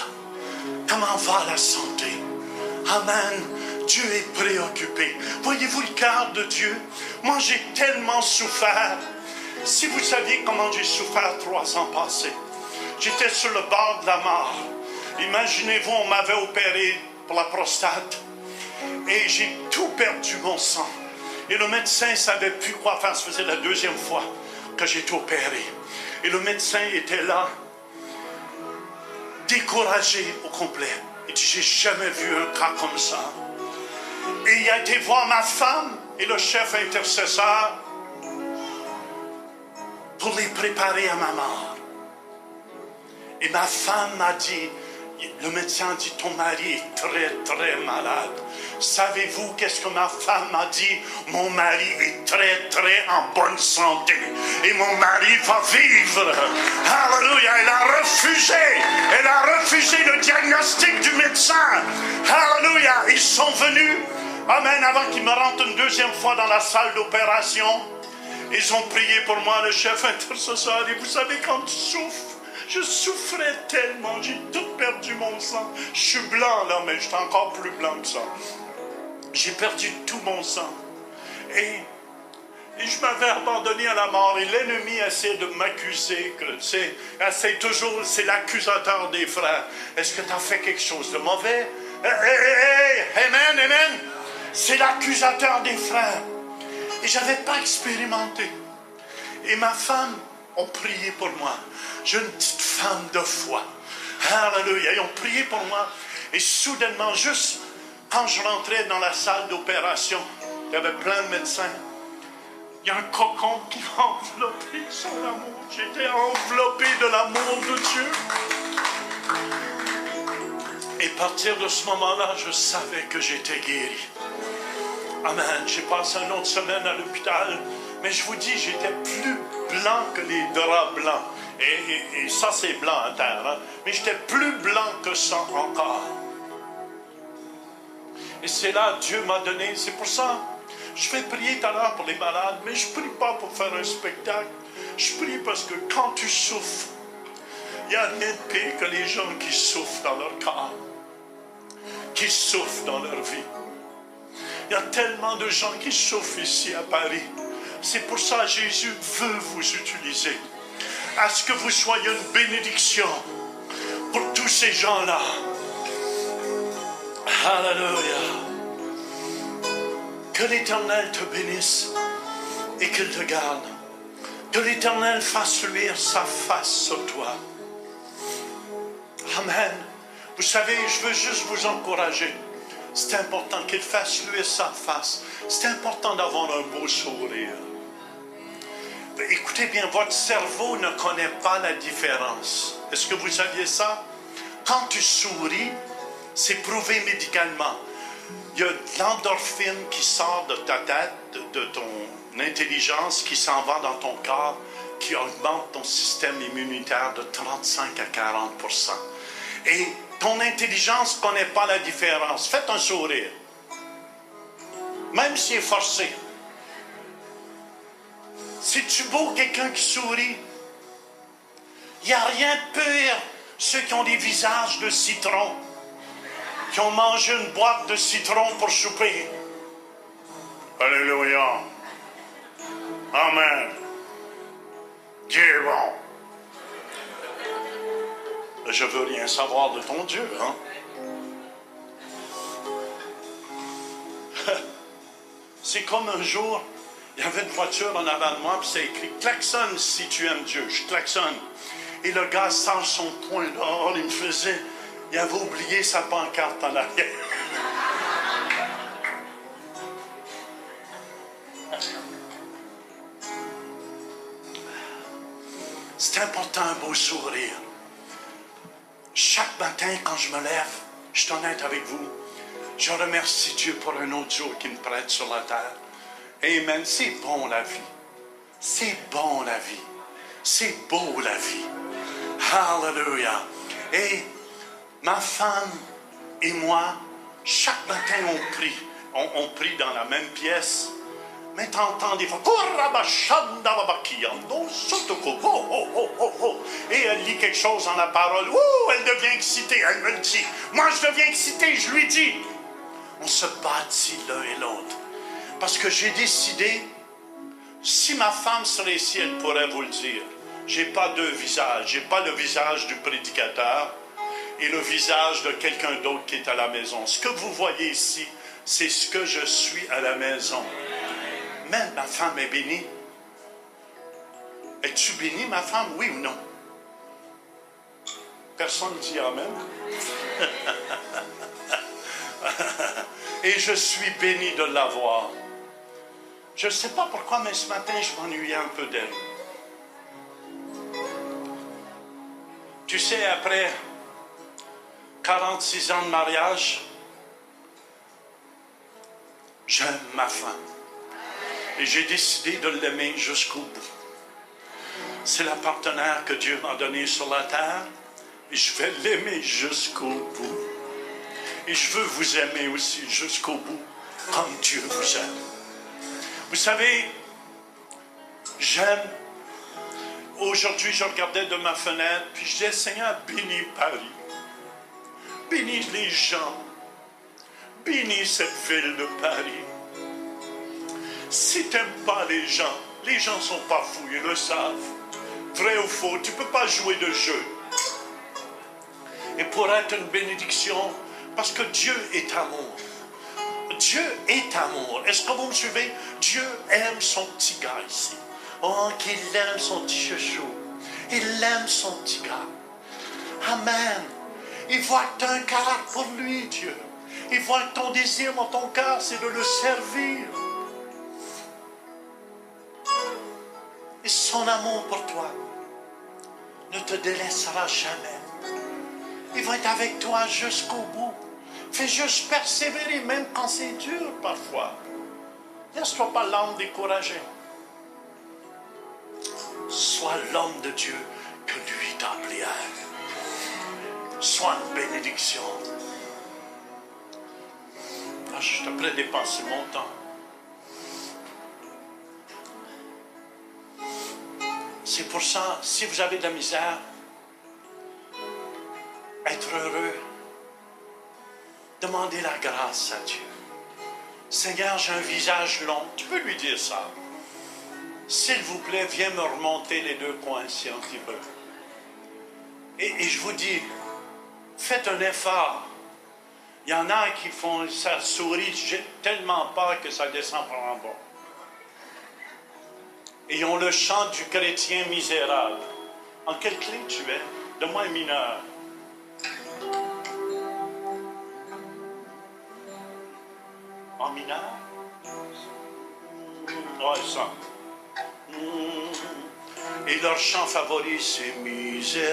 [SPEAKER 2] Comment va la santé? Amen. Dieu est préoccupé. Voyez-vous le cœur de Dieu? Moi, j'ai tellement souffert. Si vous saviez comment j'ai souffert 3 ans passés, j'étais sur le bord de la mort. Imaginez-vous, on m'avait opéré pour la prostate et j'ai tout perdu mon sang. Et le médecin ne savait plus quoi faire. Ça faisait la 2e fois que j'étais opéré. Et le médecin était là, découragé au complet. Il dit, j'ai jamais vu un cas comme ça. Et il a été voir ma femme et le chef intercesseur pour les préparer à ma mort. Et ma femme m'a dit, le médecin dit, ton mari est très très malade. Savez-vous qu'est-ce que ma femme m'a dit? Mon mari est très très en bonne santé. Et mon mari va vivre. Alléluia. Elle a refusé le diagnostic du médecin. Alléluia. Ils sont venus. Amen. Avant qu'ils me rentrent une 2e fois dans la salle d'opération. Ils ont prié pour moi, le chef intercesseur. Et vous savez, quand tu souffres, je souffrais tellement, j'ai tout perdu mon sang. Je suis blanc là, mais je suis encore plus blanc que ça. J'ai perdu tout mon sang. Et je m'avais abandonné à la mort. Et l'ennemi essaie de m'accuser. Essaie toujours, c'est l'accusateur des frères. Est-ce que tu as fait quelque chose de mauvais? Amen, amen. C'est l'accusateur des frères. Et je n'avais pas expérimenté. Et ma femme a prié pour moi. J'ai une petite femme de foi. Alléluia. Ils ont prié pour moi. Et soudainement, juste quand je rentrais dans la salle d'opération, il y avait plein de médecins. Il y a un cocon qui m'a enveloppé son amour. J'étais enveloppé de l'amour de Dieu. Et à partir de ce moment-là, je savais que j'étais guéri. Amen. J'ai passé une autre semaine à l'hôpital. Mais je vous dis, j'étais plus blanc que les draps blancs. Et ça, c'est blanc à terre. Hein? Mais j'étais plus blanc que ça encore. Et c'est là Dieu m'a donné. C'est pour ça, je vais prier tout à l'heure pour les malades. Mais je ne prie pas pour faire un spectacle. Je prie parce que quand tu souffres, il n'y a rien de pire que les gens qui souffrent dans leur corps. Qui souffrent dans leur vie. Il y a tellement de gens qui souffrent ici à Paris. C'est pour ça que Jésus veut vous utiliser. À ce que vous soyez une bénédiction pour tous ces gens-là. Alléluia. Que l'Éternel te bénisse et qu'il te garde. Que l'Éternel fasse luire sa face sur toi. Amen. Vous savez, je veux juste vous encourager. C'est important qu'il fasse luire sa face. C'est important d'avoir un beau sourire. Écoutez bien, votre cerveau ne connaît pas la différence. Est-ce que vous saviez ça? Quand tu souris, c'est prouvé médicalement. Il y a de l'endorphine qui sort de ta tête, de ton intelligence, qui s'en va dans ton corps, qui augmente ton système immunitaire de 35 à 40%. Et ton intelligence ne connaît pas la différence. Faites un sourire. Même s'il est forcé. C'est-tu beau quelqu'un qui sourit? Il n'y a rien de pire. Ceux qui ont des visages de citron, qui ont mangé une boîte de citron pour souper. Alléluia. Amen. Dieu est bon. Je veux rien savoir de ton Dieu, hein? C'est comme un jour, il y avait une voiture en avant de moi, puis c'est écrit « Klaxonne si tu aimes Dieu ». Je klaxonne. Et le gars sort son poing dehors, il me faisait... Il avait oublié sa pancarte en arrière. C'est important, un beau sourire. Chaque matin, quand je me lève, je suis honnête avec vous, je remercie Dieu pour un autre jour qu'il me prête sur la terre. Amen. C'est bon la vie. C'est bon la vie. C'est beau la vie. Hallelujah. Et ma femme et moi, chaque matin on prie. On prie dans la même pièce. Mais t'entends des fois, et elle lit quelque chose dans la parole. Elle devient excitée, elle me le dit. Moi je deviens excité, je lui dis. On se bâtit l'un et l'autre. Parce que j'ai décidé, si ma femme serait ici, elle pourrait vous le dire. J'ai pas deux visages. J'ai pas le visage du prédicateur et le visage de quelqu'un d'autre qui est à la maison. Ce que vous voyez ici, c'est ce que je suis à la maison. Même ma femme est bénie. Es-tu bénie, ma femme, oui ou non? Personne ne dit amen. Et je suis béni de l'avoir. Je ne sais pas pourquoi, mais ce matin, je m'ennuyais un peu d'elle. Tu sais, après 46 ans de mariage, j'aime ma femme. Et j'ai décidé de l'aimer jusqu'au bout. C'est la partenaire que Dieu m'a donnée sur la terre. Et je vais l'aimer jusqu'au bout. Et je veux vous aimer aussi jusqu'au bout, comme Dieu vous aime. Vous savez, j'aime. Aujourd'hui, je regardais de ma fenêtre, puis je disais, Seigneur, bénis Paris. Bénis les gens. Bénis cette ville de Paris. Si tu n'aimes pas les gens ne sont pas fous, ils le savent. Vrai ou faux, tu ne peux pas jouer de jeu. Et pour être une bénédiction, parce que Dieu est amour. Dieu est amour. Est-ce que vous me suivez? Dieu aime son petit gars ici. Oh, qu'il aime son petit chouchou. Il aime son petit gars. Amen. Il voit que tu as un cœur pour lui, Dieu. Il voit que ton désir dans ton cœur, c'est de le servir. Et son amour pour toi ne te délaissera jamais. Il va être avec toi jusqu'au bout. Fais juste persévérer, même quand c'est dur parfois. Laisse-toi pas l'âme découragée. Sois l'homme de Dieu que lui t'a appelé à être. Sois une bénédiction. Ah, je te prie de dépenser mon temps. C'est pour ça, si vous avez de la misère, être heureux, demandez la grâce à Dieu. Seigneur, j'ai un visage long. Tu peux lui dire ça. S'il vous plaît, viens me remonter les deux coins ici un petit peu. Et je vous dis, faites un effort. Il y en a qui font ça sourit tellement pas que ça descend par en bas. Et ils ont le chant du chrétien misérable. En quelle clé tu es? Donne-moi un mineur. En mineur? Ouais, ça. Et leur chant favori, c'est misérable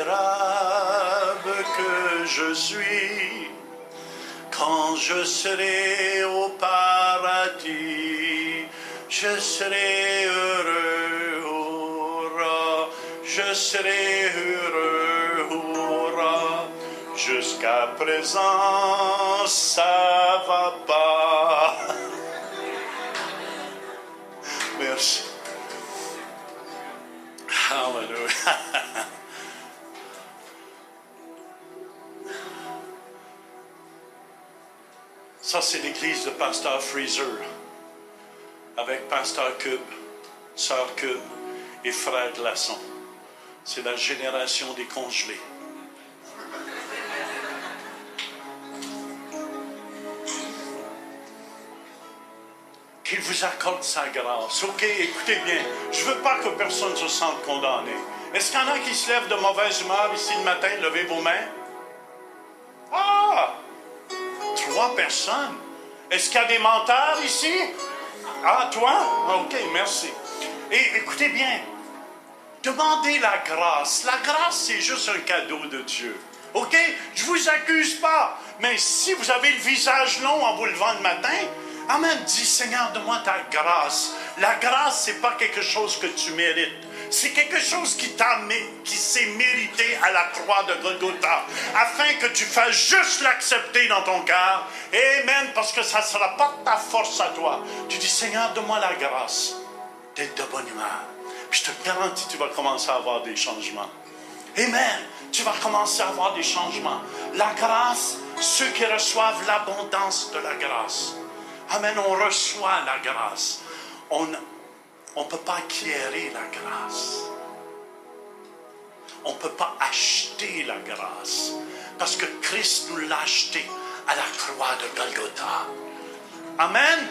[SPEAKER 2] que je suis. Quand je serai au paradis, je serai heureux, hurrah. Je serai heureux, hurrah. Jusqu'à présent, ça va pas. Merci. Hallelujah. Ça, c'est l'église de Pasteur Freezer, avec Pasteur Cube, Sœur Cube et Frère Glaçon. C'est la génération des congelés. Qu'il vous accorde sa grâce. OK, écoutez bien. Je ne veux pas que personne se sente condamné. Est-ce qu'il y en a qui se lèvent de mauvaise humeur ici le matin? Levez vos mains. Ah! 3 personnes. Est-ce qu'il y a des menteurs ici? Ah, toi? OK, merci. Et écoutez bien. Demandez la grâce. La grâce, c'est juste un cadeau de Dieu. OK? Je ne vous accuse pas. Mais si vous avez le visage long en vous levant le matin, amen, dis, Seigneur, donne-moi ta grâce. La grâce, ce n'est pas quelque chose que tu mérites. C'est quelque chose qui s'est mérité à la croix de Golgotha, afin que tu fasses juste l'accepter dans ton cœur. Amen, parce que ça ne sera pas ta force à toi. Tu dis, Seigneur, donne-moi la grâce d'être de bonne humeur. Puis je te garantis, tu vas commencer à avoir des changements. Amen, tu vas commencer à avoir des changements. La grâce, ceux qui reçoivent l'abondance de la grâce. Amen, on reçoit la grâce. On ne peut pas acquérir la grâce. On ne peut pas acheter la grâce. Parce que Christ nous l'a acheté à la croix de Golgotha. Amen.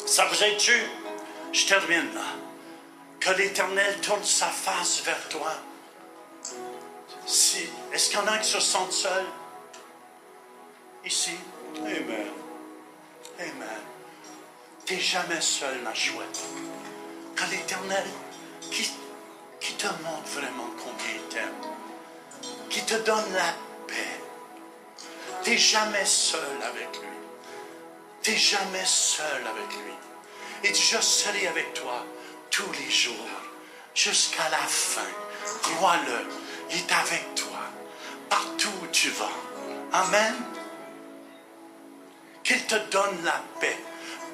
[SPEAKER 2] Ça vous est dû. Je termine là. Que l'Éternel tourne sa face vers toi. Est-ce qu'il y en a qui se sentent seuls? Ici. Amen. Amen. Tu n'es jamais seul, ma chouette. Que l'Éternel qui te montre vraiment combien il t'aime, qui te donne la paix. Tu n'es jamais seul avec lui. Tu n'es jamais seul avec lui. Il dit, je serai avec toi tous les jours, jusqu'à la fin. Crois-le, il est avec toi, partout où tu vas. Amen. Qu'il te donne la paix.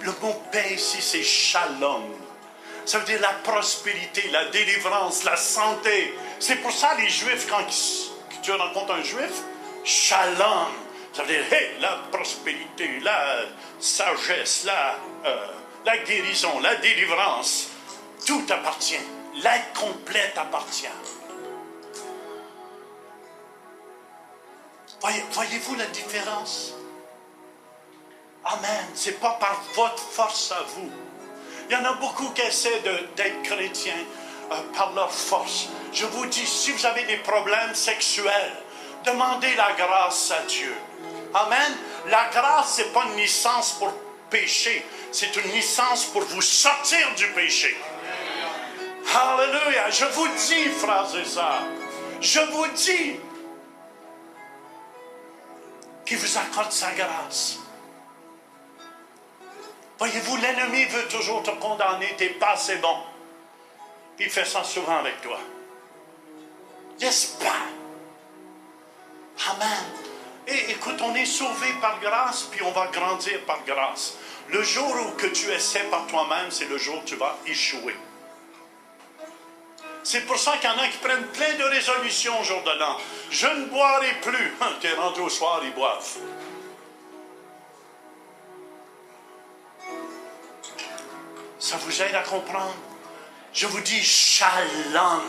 [SPEAKER 2] Le mot paix ici, c'est shalom. Ça veut dire la prospérité, la délivrance, la santé. C'est pour ça les Juifs, quand tu rencontres un Juif, shalom. Ça veut dire, hey, la prospérité, la sagesse, la guérison, la délivrance. Tout appartient. L'être complète appartient. Voyez-vous la différence? Amen. Ce n'est pas par votre force à vous. Il y en a beaucoup qui essaient d'être chrétiens par leur force. Je vous dis, si vous avez des problèmes sexuels, demandez la grâce à Dieu. Amen. La grâce, ce n'est pas une licence pour pécher. C'est une licence pour vous sortir du péché. Alléluia. Je vous dis, frères et sœurs, je vous dis qu'il vous accorde sa grâce. Voyez-vous, l'ennemi veut toujours te condamner, tu n'es pas assez bon. Il fait ça souvent avec toi. Laisse pas. Amen. Et écoute, on est sauvé par grâce, puis on va grandir par grâce. Le jour où que tu essaies par toi-même, c'est le jour où tu vas échouer. C'est pour ça qu'il y en a qui prennent plein de résolutions au jour de l'an. Je ne boirai plus. Tu es rentré au soir, ils boivent. Ça vous aide à comprendre? Je vous dis shalom.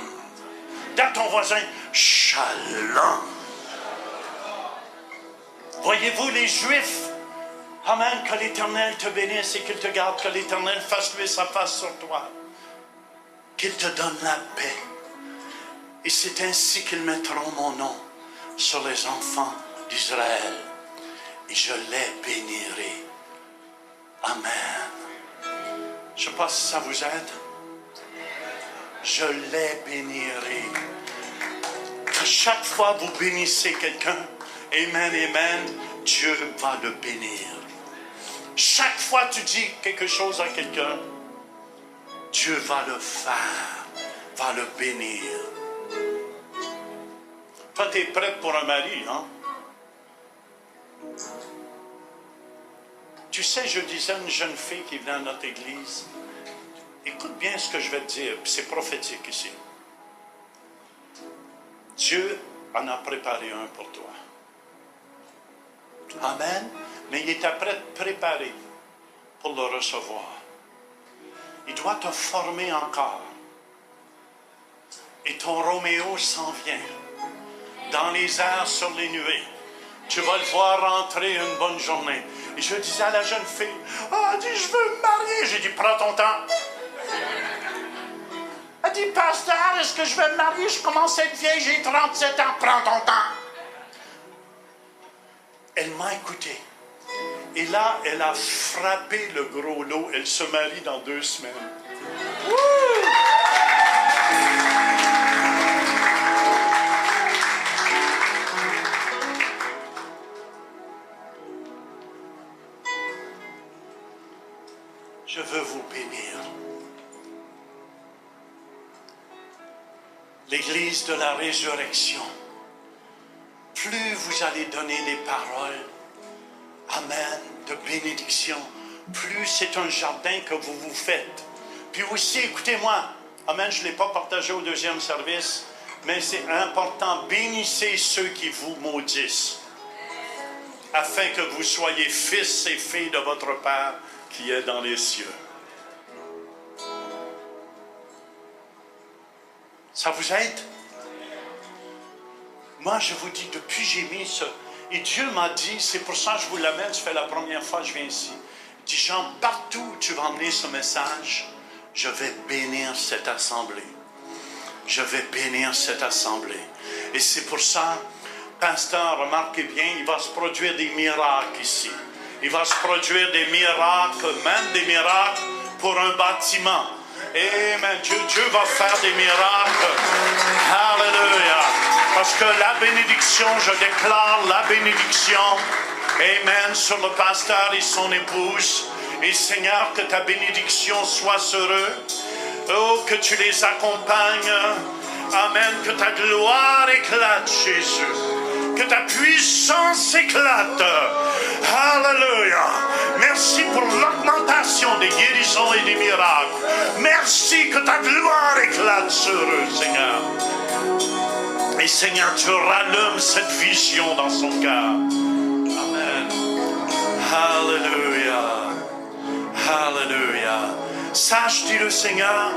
[SPEAKER 2] Dis à ton voisin, shalom. Voyez-vous les Juifs? Amen, que l'Éternel te bénisse et qu'il te garde, que l'Éternel fasse lever sa face sur toi, qu'il te donne la paix. Et c'est ainsi qu'ils mettront mon nom sur les enfants d'Israël. Et je les bénirai. Amen. Je ne sais pas si ça vous aide. Je les bénirai. À chaque fois que vous bénissez quelqu'un, amen, amen, Dieu va le bénir. Chaque fois que tu dis quelque chose à quelqu'un, Dieu va le faire, va le bénir. Toi, tu es prête pour un mari, hein? Tu sais, je disais à une jeune fille qui venait à notre église, écoute bien ce que je vais te dire, c'est prophétique ici. Dieu en a préparé un pour toi. Amen. Mais il est après préparé pour le recevoir. Il doit te former encore. Et ton Roméo s'en vient. Dans les airs, sur les nuées. Tu vas le voir rentrer une bonne journée. Et je disais à la jeune fille, elle dit, je veux me marier. J'ai dit, prends ton temps. Elle dit, pasteur, est-ce que je vais me marier? Je commence à être vieille, j'ai 37 ans. Prends ton temps. Elle m'a écouté. Et là, elle a frappé le gros lot. Elle se marie dans 2 semaines. Wouh! Je veux vous bénir. L'Église de la résurrection, plus vous allez donner des paroles, amen, de bénédiction, plus c'est un jardin que vous vous faites. Puis aussi, écoutez-moi, amen, je ne l'ai pas partagé au 2e service, mais c'est important, bénissez ceux qui vous maudissent, afin que vous soyez fils et filles de votre Père qui est dans les cieux. Ça vous aide? Moi, je vous dis, depuis j'ai mis ce... Et Dieu m'a dit, c'est pour ça que je vous l'amène, ça fait la première fois que je viens ici. Il dit, Jean, partout où tu vas emmener ce message, je vais bénir cette assemblée. Je vais bénir cette assemblée. Et c'est pour ça, pasteur, remarquez bien, il va se produire des miracles ici. Il va se produire des miracles, même des miracles pour un bâtiment. Amen. Dieu va faire des miracles. Alléluia. Parce que la bénédiction, je déclare la bénédiction. Amen. Sur le pasteur et son épouse. Et Seigneur, que ta bénédiction soit sur eux. Oh, que tu les accompagnes. Amen. Que ta gloire éclate, Jésus. Que ta puissance éclate. Alléluia. Merci pour l'augmentation des guérisons et des miracles. Merci que ta gloire éclate sur eux, Seigneur. Et Seigneur, tu rallumes cette vision dans son cœur. Amen. Alléluia. Alléluia. Sache, dit le Seigneur,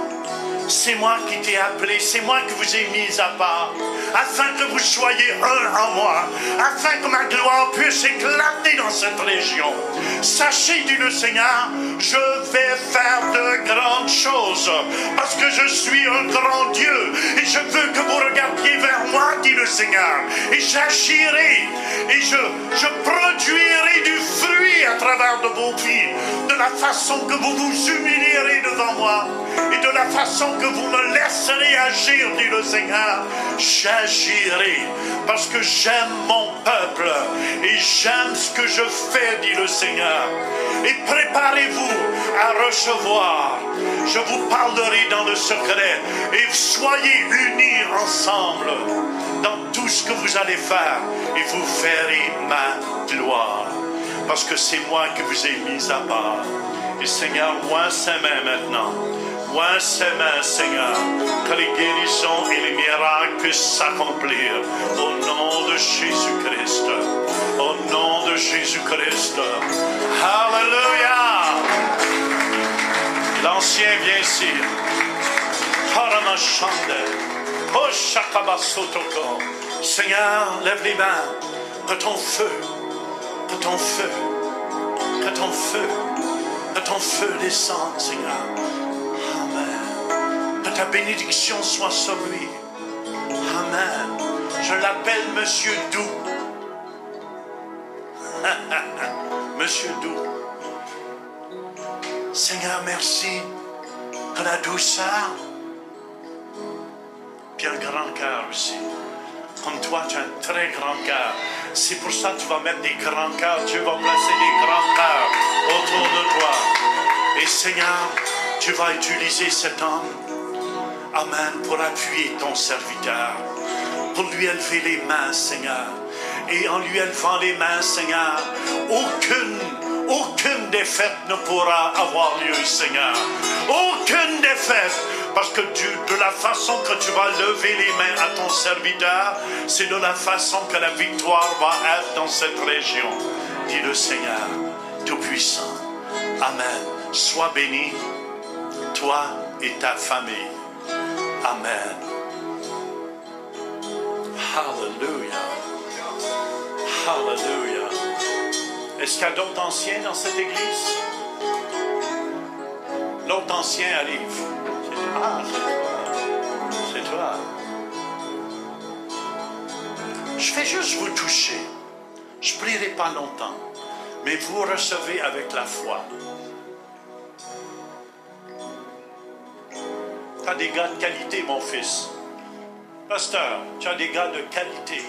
[SPEAKER 2] c'est moi qui t'ai appelé, c'est moi qui vous ai mis à part, afin que vous soyez un en moi, afin que ma gloire puisse éclater dans cette région. Sachez, dit le Seigneur, je vais faire de grandes choses, parce que je suis un grand Dieu, et je veux que vous regardiez vers moi, dit le Seigneur, et j'agirai, et je produirai du fruit à travers de vos vies, de la façon que vous vous humilierez devant moi, et de la façon que vous me laisserez agir, dit le Seigneur, j'agirai, parce que j'aime mon peuple, et j'aime ce que je fais, dit le Seigneur. Et préparez-vous à recevoir. Je vous parlerai dans le secret, et soyez unis ensemble dans tout ce que vous allez faire, et vous verrez ma gloire, parce que c'est moi qui vous ai mis à part. Et Seigneur, moi ses mains maintenant. Moi ses mains, Seigneur, que les guérisons et les miracles puissent s'accomplir au nom de Jésus-Christ. Au nom de Jésus-Christ. Alléluia. L'ancien vient ici. Seigneur, lève les mains, que ton feu Que ton feu, que ton feu, que ton feu descende, Seigneur. Amen. Que ta bénédiction soit sur lui. Amen. Je l'appelle Monsieur Doux. Monsieur Doux. Seigneur, merci pour la douceur, puis un grand cœur aussi. Comme toi, tu as un très grand cœur. C'est pour ça que tu vas mettre des grands cœurs. Dieu va placer des grands cœurs autour de toi. Et Seigneur, tu vas utiliser cet homme, amen, pour appuyer ton serviteur, pour lui élever les mains, Seigneur. Et en lui élevant les mains, Seigneur, aucune défaite ne pourra avoir lieu, Seigneur. Aucune défaite. Parce que de la façon que tu vas lever les mains à ton serviteur, c'est de la façon que la victoire va être dans cette région. Dis le Seigneur, Tout-Puissant. Amen. Sois béni, toi et ta famille. Amen. Hallelujah. Hallelujah. Est-ce qu'il y a d'autres anciens dans cette église? L'autre ancien arrive. Ah, c'est toi. Je vais juste vous toucher. Je ne prierai pas longtemps. Mais vous recevez avec la foi. Tu as des gars de qualité, mon fils. Pasteur, tu as des gars de qualité.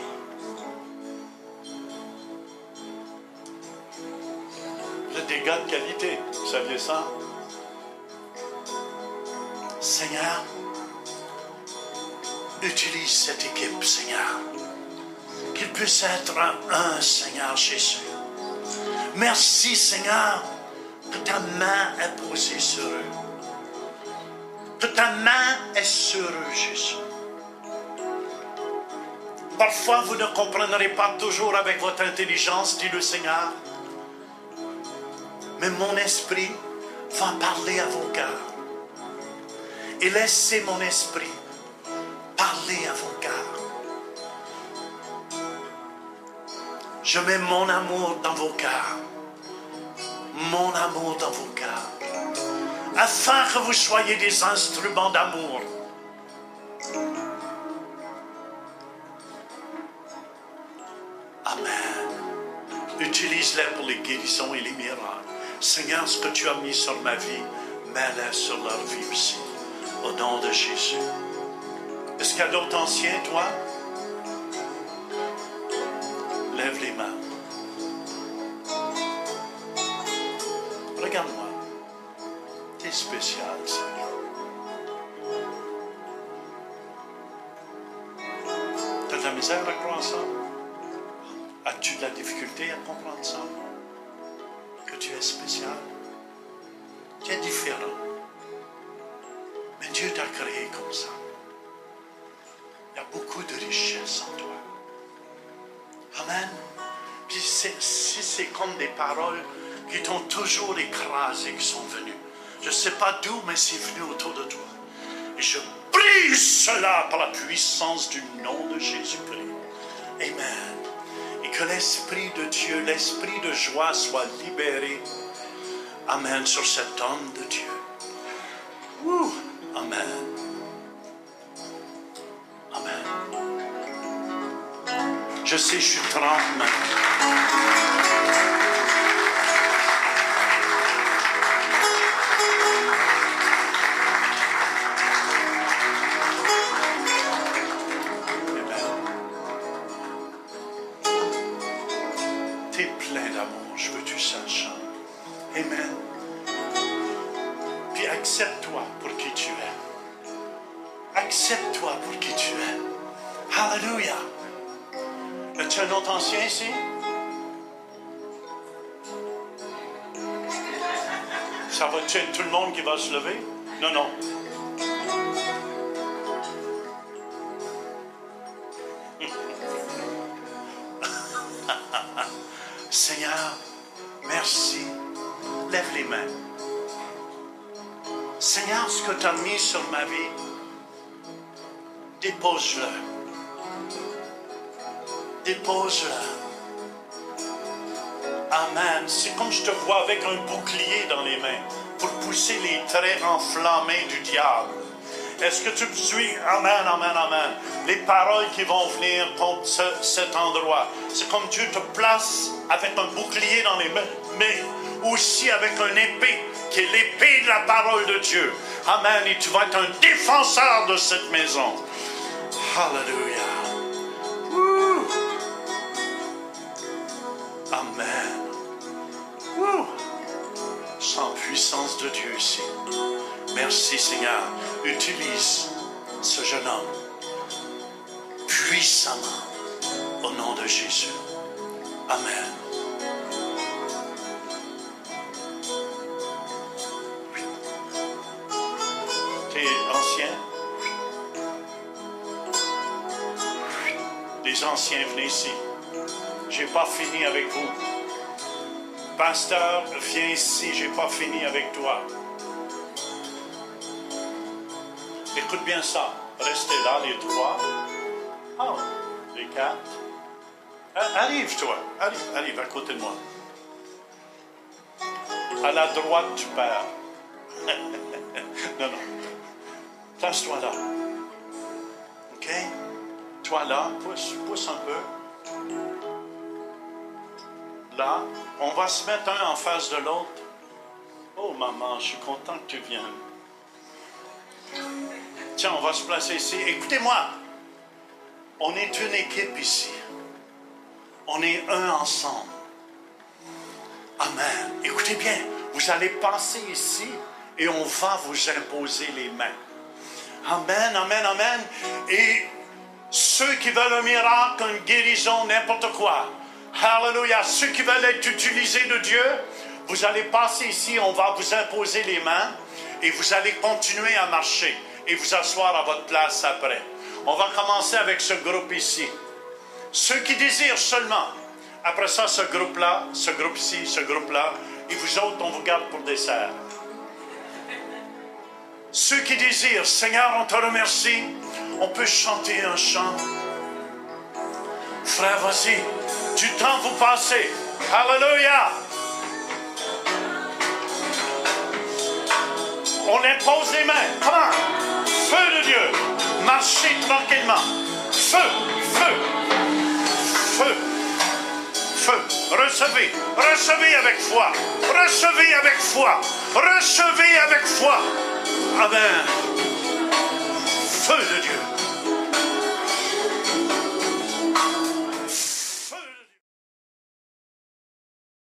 [SPEAKER 2] Vous êtes des gars de qualité. Vous saviez ça? Seigneur, utilise cette équipe, Seigneur. Qu'il puisse être un, Seigneur Jésus. Merci, Seigneur, que ta main est posée sur eux. Que ta main est sur eux, Jésus. Parfois, vous ne comprendrez pas toujours avec votre intelligence, dit le Seigneur. Mais mon esprit va parler à vos cœurs. Et laissez mon esprit parler à vos cœurs. Je mets mon amour dans vos cœurs. Mon amour dans vos cœurs. Afin que vous soyez des instruments d'amour. Amen. Utilise-les pour les guérisons et les miracles. Seigneur, ce que tu as mis sur ma vie, mets-les sur leur vie aussi. Au nom de Jésus. Est-ce qu'il y a d'autres anciens, toi? Lève les mains. Regarde-moi. Tu es spécial, Seigneur. Tu as de la misère à croire ça? As-tu de la difficulté à comprendre ça? Que tu es spécial? Tu es différent. Mais Dieu t'a créé comme ça. Il y a beaucoup de richesse en toi. Amen. Puis si c'est comme des paroles qui t'ont toujours écrasé, qui sont venues. Je ne sais pas d'où, mais c'est venu autour de toi. Et je brise cela par la puissance du nom de Jésus-Christ. Amen. Et que l'Esprit de Dieu, l'Esprit de joie soit libéré. Amen. Sur cet homme de Dieu. Ouh. Amen. Amen. Je sais, je suis trempe maintenant. Tu es plein d'amour, je veux que tu saches. Amen. Puis accepte-toi pour qui tu es. Accepte-toi pour qui tu es. Alléluia. As-tu un autre ancien ici? Ça va-tu être tout le monde qui va se lever? Non, non. Seigneur, merci. Lève les mains. Seigneur, ce que tu as mis sur ma vie, dépose-le. Dépose-le. Amen. C'est comme je te vois avec un bouclier dans les mains pour pousser les traits enflammés du diable. Est-ce que tu me suis? Amen, amen, amen. Les paroles qui vont venir contre cet endroit. C'est comme Dieu te place avec un bouclier dans les mains, mais aussi avec une épée, qui est l'épée de la parole de Dieu. Amen. Et tu vas être un défenseur de cette maison. Alléluia. Woo. Amen. Woo. Sans puissance de Dieu ici. Merci Seigneur. Utilise ce jeune homme puissamment au nom de Jésus. Amen. T'es ancien? Les anciens, venez ici. J'ai pas fini avec vous. Pasteur, viens ici, j'ai pas fini avec toi. Écoute bien ça. Restez là, les trois. Oh, les quatre. Arrive, toi. Arrive à côté de moi. À la droite du Père. Non. Place-toi là. OK? Toi là, pousse un peu. Là, on va se mettre un en face de l'autre. Oh, maman, je suis content que tu viennes. Tiens, on va se placer ici. Écoutez-moi. On est une équipe ici. On est un ensemble. Amen. Écoutez bien. Vous allez passer ici et on va vous imposer les mains. Amen, amen, amen. Et ceux qui veulent un miracle, une guérison, n'importe quoi. Alléluia. Ceux qui veulent être utilisés de Dieu, vous allez passer ici, on va vous imposer les mains et vous allez continuer à marcher et vous asseoir à votre place après. On va commencer avec ce groupe ici. Ceux qui désirent seulement. Après ça, ce groupe-là, ce groupe-ci, ce groupe-là. Et vous autres, on vous garde pour dessert. Ceux qui désirent, Seigneur, on te remercie. On peut chanter un chant. Frère, vas-y. Du temps vous passez. Alléluia. On impose les mains. Comment? Feu de Dieu. Marchez tranquillement. Feu, feu, feu, feu. Recevez, recevez avec foi. Recevez avec foi. Recevez avec foi. Amen. Feu de Dieu.